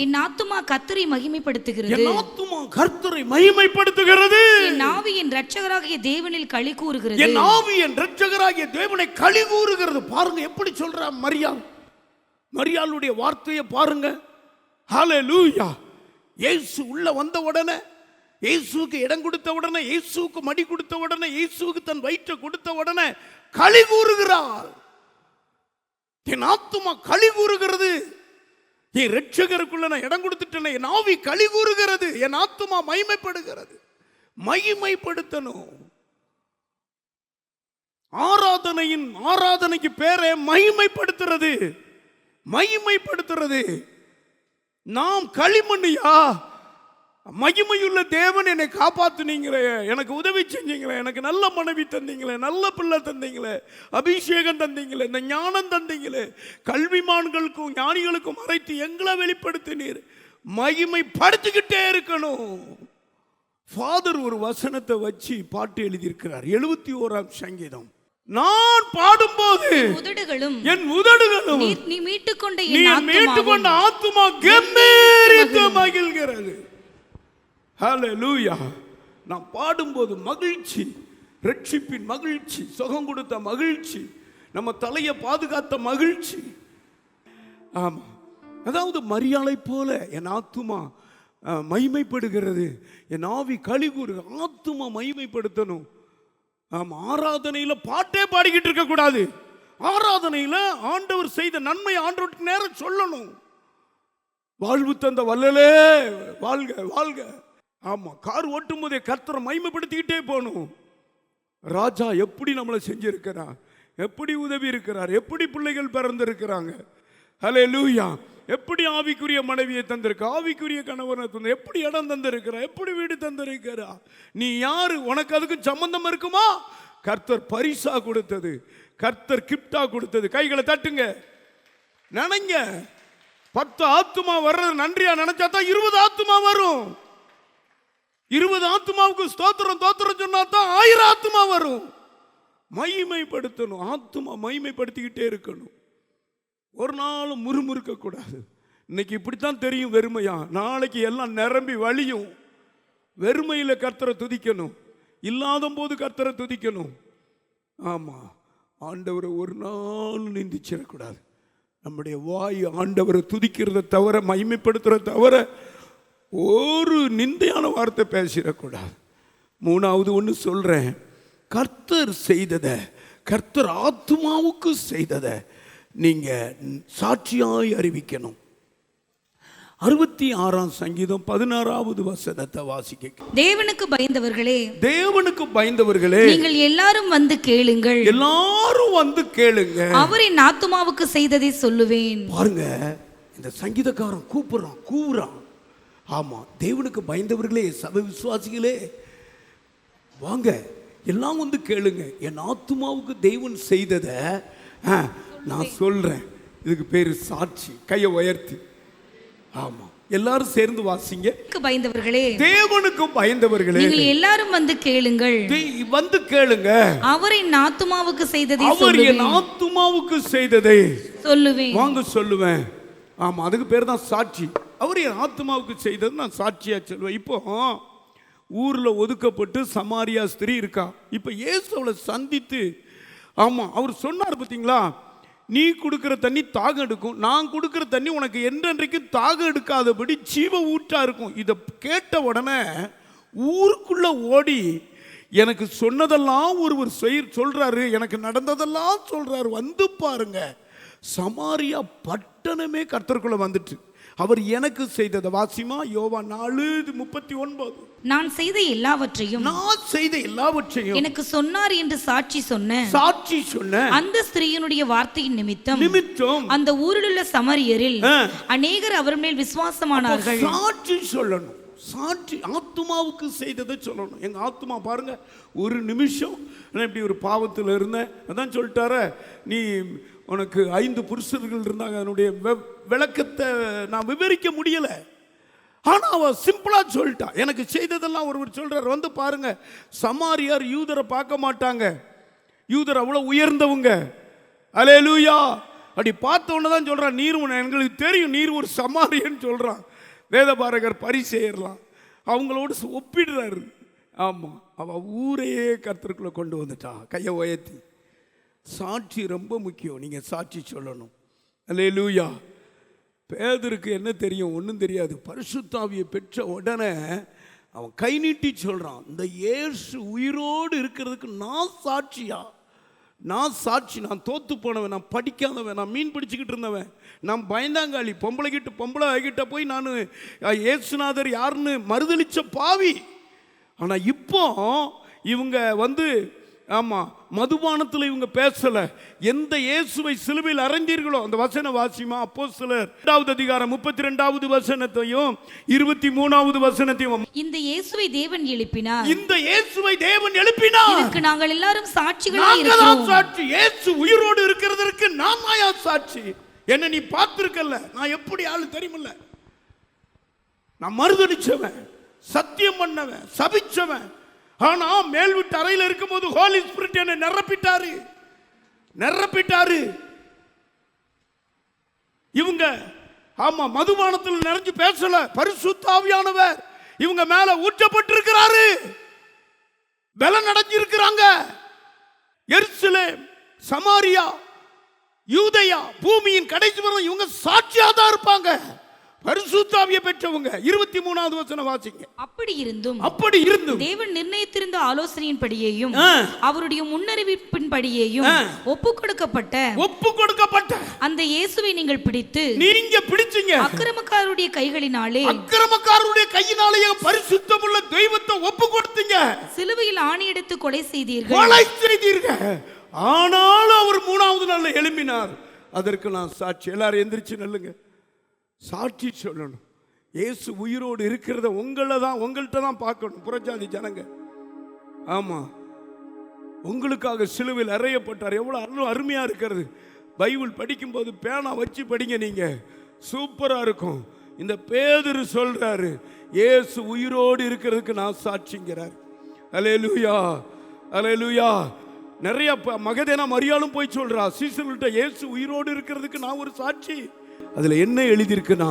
என் ஆத்துமா கர்த்தரை மகிமைப்படுத்துகிறது, என் ஆத்துமா கர்த்தரை மகிமைப்படுத்துகிறது, என் ஆவி என் இரட்சகராகிய தேவனில் களி கூறுகிறது, என் ஆவி என் இரட்சகராகிய தேவனை களி கூறுகிறது. பாருங்க எப்படி சொல்றா மரியாள். மரியாளுடைய வார்த்தையை பாருங்க. ஹல்லேலூயா. இயேசு உள்ள வந்த உடனே, இயேசுவுக்கு இடம் கொடுத்த உடனே, இயேசுவுக்கு மடி கொடுத்த உடனே, இயேசுவுக்கு தன் வயிற்றை கொடுத்த உடனே களி கூறுகிறார். என் ஆத்துமா களி கூறுகிறது, என் இரட்சகருக்குள்ள நான் இடம் கொடுத்துட்டேன், என் ஆவி களி கூறுகிறது, என் ஆத்துமா மகிமைப்படுகிறது. மகிமைப்படுத்தணும். ஆராதனைக்கு பேரே மகிமைப்படுத்துறது. மகிமைப்படுத்துறது. நாம் களிமண்ணியா? மகிமையுள்ள தேவன் என்னை காப்பாத்துனீங்களே, எனக்கு உதவி செஞ்சீங்களே, எனக்கு நல்ல மனைவி தந்தீங்களே, நல்ல பிள்ளை தந்தீங்களே, அபிஷேகம் தந்தீங்களே, இந்த ஞானம் தந்தீங்களே, கல்விமான்களுக்கும் ஞானிகளுக்கும் மறைத்து எங்களை வெளிப்படுத்தினீர். மகிமைப்படுத்திக்கிட்டே இருக்கணும். ஃபாதர் ஒரு வசனத்தை வச்சு பாட்டு எழுதியிருக்கிறார். 71ஆம் சங்கீதம். நான் பாடும்போது என் உதடுகளும் நீ மீட்டுக்கொண்ட ஆத்துமா கம்பீரித்து மகிழ்கிறது. ஹல்லேலூயா. நான் பாடும்போது மகிழ்ச்சி, ரட்சிப்பின் மகிழ்ச்சி, சுகம் கொடுத்த மகிழ்ச்சி, நம்ம தலையை பாதுகாத்த மகிழ்ச்சி. ஆமா, அதாவது மரியாளை போல என் ஆத்துமா மகிமைப்படுகிறது, என் ஆவி களி கூறுகிறது. ஆத்துமா மகிமைப்படுத்தணும். ஆமா, ஆராதனையில பாட்டே பாடிக்கிட்டு இருக்க கூடாது. ஆராதனையில ஆண்டவர் செய்த நன்மை ஆண்டவருக்கு நேரம் சொல்லணும். வாழ்வு தந்த வல்லலே வாழ்க வாழ்க. ஆமா, கார் ஓட்டும் போதே கர்த்தரை மகிமைப்படுத்திக்கிட்டே போகணும். ராஜா எப்படி நம்மளை செஞ்சிருக்கிறார், எப்படி உதவி இருக்கிறார், எப்படி பிள்ளைகள் பிறந்திருக்கிறாங்க. ஹல்லேலூயா. எப்படி ஆவிக்குரிய மனைவியை தந்திருக்க, ஆவிக்குரிய கணவனை தந்து, எப்படி இடம் தந்திருக்கிறா, எப்படி வீடு தந்திருக்கிறா. நீ யாரு? உனக்கு அதுக்கு சம்பந்தம் இருக்குமா? கர்த்தர் பரிசா கொடுத்தது, கர்த்தர் கிப்டா கொடுத்தது. கைகளை தட்டுங்க, நினைங்க. 10 ஆத்துமா வர்றது நன்றியா நினைச்சா தான் 20 ஆத்துமா வரும். 20 ஆத்துமாவுக்கு ஸ்தோத்திரம் தோத்திரம் சொன்னா தான் 1000 ஆத்துமா வரும். மகிமைப்படுத்தணும். ஆத்துமா மகிமைப்படுத்திக்கிட்டே இருக்கணும். ஒரு நாளும் முறுமுறுக்க கூடாது. இன்னைக்கு இப்படித்தான் தெரியும் வெறுமையா, நாளைக்கு எல்லாம் நிரம்பி வழியும். வெறுமையில் கர்த்தரை துதிக்கணும், இல்லாத போது கர்த்தரை துதிக்கணும். ஆமா, ஆண்டவரை ஒரு நாள் நிந்திச்சிடக்கூடாது. நம்முடைய வாய் ஆண்டவரை துதிக்கிறத தவிர, மகிமைப்படுத்துறத தவிர ஒரு நிந்தையான வார்த்தை பேசிடக்கூடாது. 3வது ஒன்று சொல்றேன். கர்த்தர் செய்தத, கர்த்தர் ஆத்துமாவுக்கு செய்தத நீங்க சாட்சியாய் அறிவிக்கணும். 66ஆம் சங்கீதம் 16வது வசனத்தை வாசிக்க. தேவனுக்கு பயந்தவர்களே, தேவனுக்கு பயந்தவர்களே, நீங்கள் எல்லாரும் வந்து கேளுங்கள், எல்லாரும் வந்து கேளுங்க, அவரின் ஆத்துமாவுக்கு செய்ததை சொல்லுவேன். பாருங்க, இந்த சங்கீதக்காரன் கூவுறான். ஆமா, தேவனுக்கு பயந்தவர்களே, சபை விசுவாசிகளே, வாங்க எல்லாம் வந்து கேளுங்க, என் ஆத்துமாவுக்கு தேவன் செய்தத நான் சொல்றேன். இதுக்கு பேரு சாட்சி. கையை உயர்த்தி. ஆமா, எல்லாரும் சேர்ந்து வாசிங்க. பயந்தவர்களே, தேவனுக்கு பயந்தவர்களே, நீங்கள் எல்லாரும் வந்து கேளுங்கள், வந்து கேளுங்க, அவரின் ஆத்துமாவுக்கு செய்ததை அவரின் ஆத்துமாவுக்கு செய்ததை சொல்லுவேன். வாங்க சொல்லுவேன். ஆமா, அதுக்கு பேர் தான் சாட்சி. அவர் என் ஆத்மாவுக்கு செய்தது நான் சாட்சியா சொல்லுவேன். இப்போ ஊர்ல ஒதுக்கப்பட்டு சமாரியா ஸ்திரீ இருக்கா. இப்ப இயேசு அவளை சந்தித்து, ஆமா, அவர் சொன்னார் பார்த்தீங்களா, நீ கொடுக்கிற தண்ணி தாகம் எடுக்கும், நான் கொடுக்கிற தண்ணி உனக்கு என்றென்றைக்கும் தாகம் எடுக்காதபடி ஜீவ ஊற்றா இருக்கும். இதை கேட்ட உடனே ஊருக்குள்ள ஓடி எனக்கு சொன்னதெல்லாம் ஒருவர் சொல்றாரு, எனக்கு நடந்ததெல்லாம் சொல்றாரு, வந்து பாருங்க. சமாரியா பட்டணமே கர்த்தருக்குள்ள வந்துட்டு அவர் எனக்கு செய்ததை வாசிமா. யோவான் 4:39. நான் செய்த எல்லாவற்றையும் எனக்கு சொன்னார் என்று சாட்சி சொன்ன அந்த ஸ்திரீயினுடைய வார்த்தையின் நிமித்தம் அந்த ஊரில் உள்ள சமரியரில் அநேகர் அவர் மேல் விசுவாசமானார்கள். சாட்சி சொல்லணும். சாட்சி ஆத்துமாவுக்கு செய்ததை சொல்லணும். எங்க ஆத்துமா பாருங்க, ஒரு நிமிஷம் இப்படி ஒரு பாவத்தில் இருந்தேன், அதான் சொல்லிட்டார, நீ உனக்கு 5 புருஷர்கள் இருந்தாங்க, அதனுடைய விளக்கத்தை நான் விவரிக்க முடியல. ஆனா அவ சிம்பிளா சொல்லிட்டா. எனக்கு செய்ததெல்லாம் ஒருவர் சொல்றார், வந்து பாருங்க, சமாரியார் யூதரை பார்க்க மாட்டாங்க, யூதர் அவ்வளவு உயர்ந்தவங்க. அல்லேலூயா. அப்படி பார்த்த உடனே தான் சொல்றான், நீர் எங்களுக்கு தெரியும் நீர் ஒரு சமாரியன்னு சொல்றான். வேதபாரகர் பரிசேயர்லாம் அவங்களோடு ஒப்பிடுறாரு. ஆமா, அவ ஊரையே கர்த்தருக்குள்ள கொண்டு வந்துட்டா. கையை உயர்த்தி. சாட்சி ரொம்ப முக்கியம். நீங்க சாட்சி சொல்லணும். அல்லேலூயா. பேதுருக்கு என்ன தெரியும்? ஒன்றும் தெரியாது. பரிசுத்தாவியை பெற்ற உடனே அவன் கை நீட்டி சொல்றான், இந்த இயேசு உயிரோடு இருக்கிறதுக்கு நான் சாட்சியா? நான் சாட்சி. நான் தோத்து போனவன், நான் படிக்காதவன், நான் மீன் பிடிச்சிக்கிட்டு இருந்தவன், நான் பயந்தாங்காளி, பொம்பளை கிட்ட போய் நான் இயேசுநாதர் யாருன்னு மறுதளிச்ச பாவி. ஆனால் இப்போ இவங்க வந்து ஆமாம் மதுபானத்தில் இவங்க பேசலை. எந்த இயேசுவை சிலுவையில் அறைந்தீர்களோ அந்த வசன வாசிமா அப்போஸ்தலர் 2வது அதிகாரம் 32வது வசனத்தையும் 23வது வசனத்தையும், இந்த இயேசுவை தேவன் எழுப்பினார், இந்த இயேசுவை தேவன் எழுப்பினார், இதற்கு நாங்கள் எல்லாரும் சாட்சிகளாக இருக்கிறோம். சாட்சி. இயேசு உயிரோடு இருக்கிறதற்கு நான் மாயா சாட்சி. என்ன நீ பார்த்திருக்கல, நான் எப்படி ஆளு தெரியுமில்ல, நான் மறுதளிச்சவன், சத்தியம் பண்ணவன், சபிச்சவன். ஆனா மேல் வீட்டு அறையில் இருக்கும்போது ஹோலி ஸ்பிரிட் என்னை நிரப்பிட்டாரு. இவங்க ஆமா மதுபானத்தில் நிறைஞ்சு பேசல, பரிசுத்த ஆவியானவர் இவங்க மேல ஊற்றப்பட்டிருக்கிறாரு, பலம் அடைஞ்சிருக்கிறாங்க. எருசலேம், சமாரியா, யூதேயா, பூமியின் கடைசி வரை இவங்க சாட்சியா தான் இருப்பாங்க. பரிசுத்த ஆவியை பெற்றவங்க. 23வது வசனம் வாசிங்க. அப்படி இருந்தும் தேவன் நிர்ணயித்திருந்த ஆலோசனையின்படியேயும் அவருடைய முன்னறிவிப்பின்படியேயும் ஒப்புக் கொடுக்கப்பட்ட அந்த இயேசுவை நீங்கள் பிடிச்சீங்க. அக்கிரமக்காரருடைய கையினாலே பரிசுத்தமுள்ள தெய்வத்தை ஒப்பு கொடுத்தீங்க. சிலுவையில் ஆணியடித்து கொலை செய்தீர்கள். ஆனாலும் அவர் 3வது நாள்ல எழும்பினார். அதற்கு நான் சாட்சி. எல்லாரும் எந்திரிச்சு நல்லுங்க, சாட்சி சொல்லணும். இயேசு உயிரோடு இருக்கிறத உங்கள்கிட்ட தான் பார்க்கணும். புறஜாதி ஜனங்க, ஆமா, உங்களுக்காக சிலுவையில் அறையப்பட்டார். எவ்வளவு அருமையா இருக்கிறது. பைபிள் படிக்கும்போது பேனா வச்சு படிங்க, நீங்க சூப்பரா இருக்கும். இந்த பேதுரு சொல்றாரு, இயேசு உயிரோடு இருக்கிறதுக்கு நான் சாட்சிங்கிறார். அல்லேலூயா, அல்லேலூயா. நிறைய மகதேனா மரியாளும் போய் சொல்றா சீசர்கள்ட்ட, இயேசு உயிரோடு இருக்கிறதுக்கு நான் ஒரு சாட்சி. அதுல என்ன எழுதியிருக்குன்னா,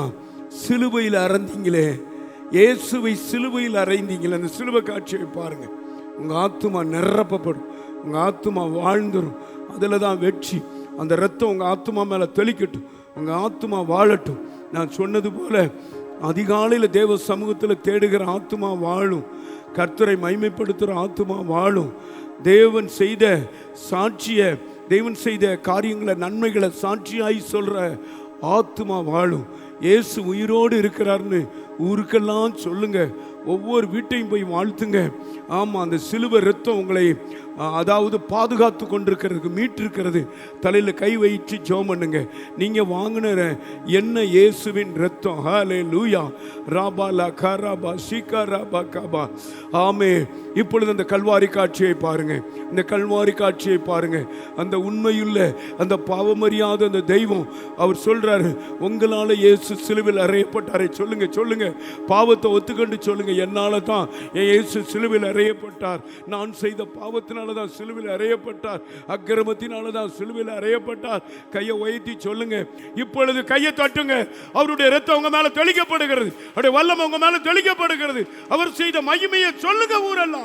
சிலுவையில் அறைந்தீங்களே, இயேசுவை சிலுவையில் அறைந்தீங்களே, அந்த சிலுவை காட்சியை பாருங்க. உங்க ஆத்துமா நிரப்பப்படும், உங்க ஆத்துமா வாழ்ந்துடும். அதுல தான் வெற்றி. அந்த ரத்தம் உங்க ஆத்துமா மேல தெளிக்கட்டும், உங்க ஆத்துமா வாழட்டும். நான் சொன்னது போல அதிகாலையில் தேவ சமூகத்தில் தேடுகிற ஆத்துமா வாழும். கர்த்தரை மைமைப்படுத்துகிற ஆத்துமா வாழும். தேவன் செய்த சாட்சிய, தேவன் செய்த காரியங்களை, நன்மைகளை சாட்சியாய் சொல்ற ஆத்துமா வாழும். இயேசு உயிரோடு இருக்கிறார்னு ஊருக்கெல்லாம் சொல்லுங்க. ஒவ்வொரு வீட்டையும் போய் வாழ்த்துங்க. ஆமாம், அந்த சிலுவை ரத்தம் உங்களை அதாவது பாதுகாத்து கொண்டிருக்கிறதுக்கு, மீட்டிருக்கிறது. தலையில் கை வைத்து ஜெபம் பண்ணுங்க. நீங்கள் வாங்கின என்ன இயேசுவின் ரத்தம். ஹல்லேலூயா. ராபாலா கராபா சீகாராபா காபா. ஆமே. இப்பொழுது அந்த கல்வாரி காட்சியை பாருங்க, இந்த கல்வாரி காட்சியை பாருங்க. அந்த உண்மையுள்ள, அந்த பாவமறியாத அந்த தெய்வம் அவர் சொல்றாரு, உங்களால இயேசு சிலுவையில் அறையப்பட்டாரே. சொல்லுங்க, சொல்லுங்க, பாவத்தை ஒத்துக்கொண்டு சொல்லுங்க, என்னால தான் இயேசு சிலுவையில் அறையப்பட்டார். நான் செய்த பாவத்தினால தான் சிலுவையில் அறையப்பட்டார், அக்கிரமத்தினால தான் சிலுவையில் அறையப்பட்டார். கையை உயர்த்தி சொல்லுங்க. இப்பொழுது கையை தட்டுங்க. அவருடைய இரத்தம் உங்க மேல தெளிக்கப்படுகிறது, அவருடைய வல்லமை உங்க மேல தெளிக்கப்படுகிறது. அவர் செய்த மகிமையை சொல்லுங்க. ஊரெல்லாம்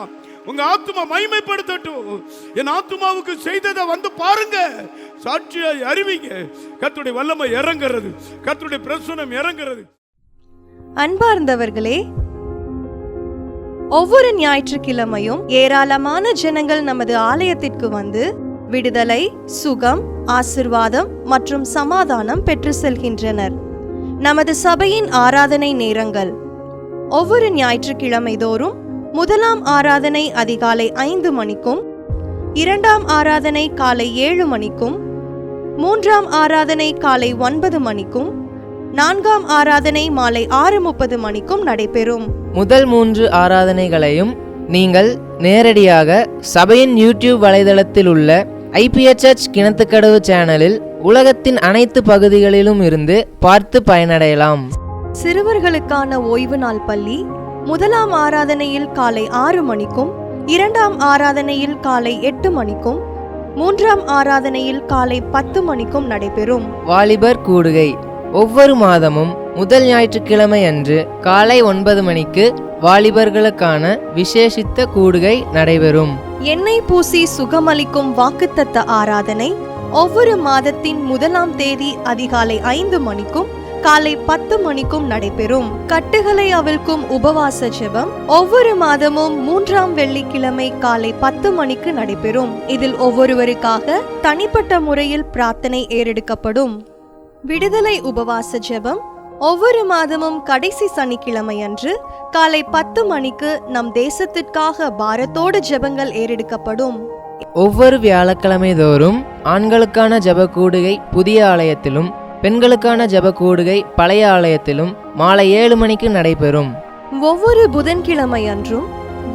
உங்க ஆத்துமா மகிமைப்படுத்தட்டும். என் ஆத்துமாவுக்கு செய்ததை வந்து பாருங்க, சாட்சியாய் அறிவிங்க. கர்த்தருடைய வல்லமை இறங்குறது, கர்த்தருடைய பிரசன்னம் இறங்குறது. அன்பார்ந்தவர்களே, ஒவ்வொரு ஞாயிற்றுக்கிழமையும் ஏராளமான ஜனங்கள் நமது ஆலயத்திற்கு வந்து விடுதலை, சுகம், ஆசிர்வாதம் மற்றும் சமாதானம் பெற்று செல்கின்றனர். நமது சபையின் ஆராதனை நேரங்கள்: ஒவ்வொரு ஞாயிற்றுக்கிழமை தோறும் முதலாம் ஆராதனை அதிகாலை 5 மணிக்கும், 2ஆம் ஆராதனை காலை 7 மணிக்கும், 3ஆம் ஆராதனை காலை 9 மணிக்கும், 4ஆம் ஆராதனை மாலை 6:30 மணிக்கும் நடைபெறும். முதல் 3 ஆராதனைகளையும் நீங்கள் நேரடியாக சபையின் யூடியூப் வலைதளத்தில் உள்ள IPHH கிணத்துக்கடவு சேனலில் உலகத்தின் அனைத்து பகுதிகளிலும் இருந்து பார்த்து பயனடையலாம். சிறுவர்களுக்கான ஓய்வு நாள் பள்ளி முதலாம் ஆராதனையில் காலை 6 மணிக்கும், இரண்டாம் ஆராதனையில் காலை 8 மணிக்கும், மூன்றாம் ஆராதனையில் காலை 10 மணிக்கும் நடைபெறும். வாலிபர் கூடுகை ஒவ்வொரு மாதமும் முதல் ஞாயிற்றுக்கிழமை அன்று காலை 9 மணிக்கு வாலிபர்களுக்கான விசேஷித்த கூடுகை நடைபெறும். எண்ணெய் பூசி சுகமளிக்கும் வாக்குத்தத்த ஆராதனை ஒவ்வொரு மாதத்தின் 1ஆம் தேதி அதிகாலை 5 மணிக்கும் காலை 10 மணிக்கும் நடைபெறும். கட்டுகளை அவிழ்க்கும் உபவாச ஜெபம் ஒவ்வொரு மாதமும் 3ஆம் வெள்ளிக்கிழமை காலை 10 மணிக்கு நடைபெறும். இதில் ஒவ்வொருவருக்காக தனிப்பட்ட முறையில் பிரார்த்தனை ஏறெடுக்கப்படும். விடுதலை உபவாச ஜெபம் ஒவ்வொரு மாதமும் கடைசி சனிக்கிழமை அன்று காலை 10 மணிக்கு நம் தேசத்திற்காக பாரத்தோடு ஜெபங்கள் ஏறெடுக்கப்படும். ஒவ்வொரு வியாழக்கிழமை தோறும் ஆண்களுக்கான ஜெப கூடுகை புதிய ஆலயத்திலும், பெண்களுக்கான ஜெப கூடுகை பழைய ஆலயத்திலும் மாலை 7 மணிக்கு நடைபெறும். ஒவ்வொரு புதன்கிழமை அன்றும்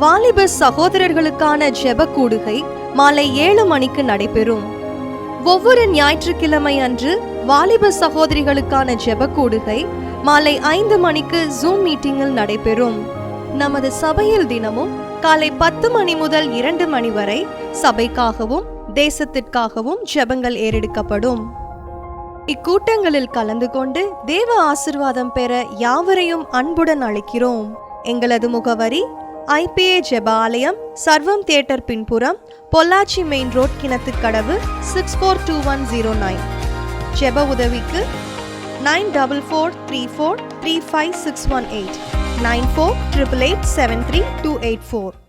வாலிப சகோதரர்களுக்கான ஜெப கூடுகை மாலை 7 மணிக்கு நடைபெறும். ஒவ்வொரு ஞாயிற்றுக்கிழமை அன்று வாலிப சகோதரிகளுக்கான ஜெப கூடுகை மாலை 5 மணிக்கு ஜூம் மீட்டிங்கில் நடைபெறும். நமது சபையில் தினமும் காலை 10 மணி முதல் 2 மணி வரை சபைக்காகவும் தேசத்திற்காகவும் ஜெபங்கள் ஏறெடுக்கப்படும். இக்கூட்டங்களில் கலந்து கொண்டு தேவ ஆசீர்வாதம் பெற யாவரையும் அன்புடன் அழைக்கிறோம். எங்களது முகவரி IPA ஜெப ஆலயம், சர்வம் தியேட்டர் பின்புறம், பொள்ளாச்சி மெயின் ரோட், கிணத்துக்கடவு 642109. ஜெப உதவிக்கு 9443435618 9488873284.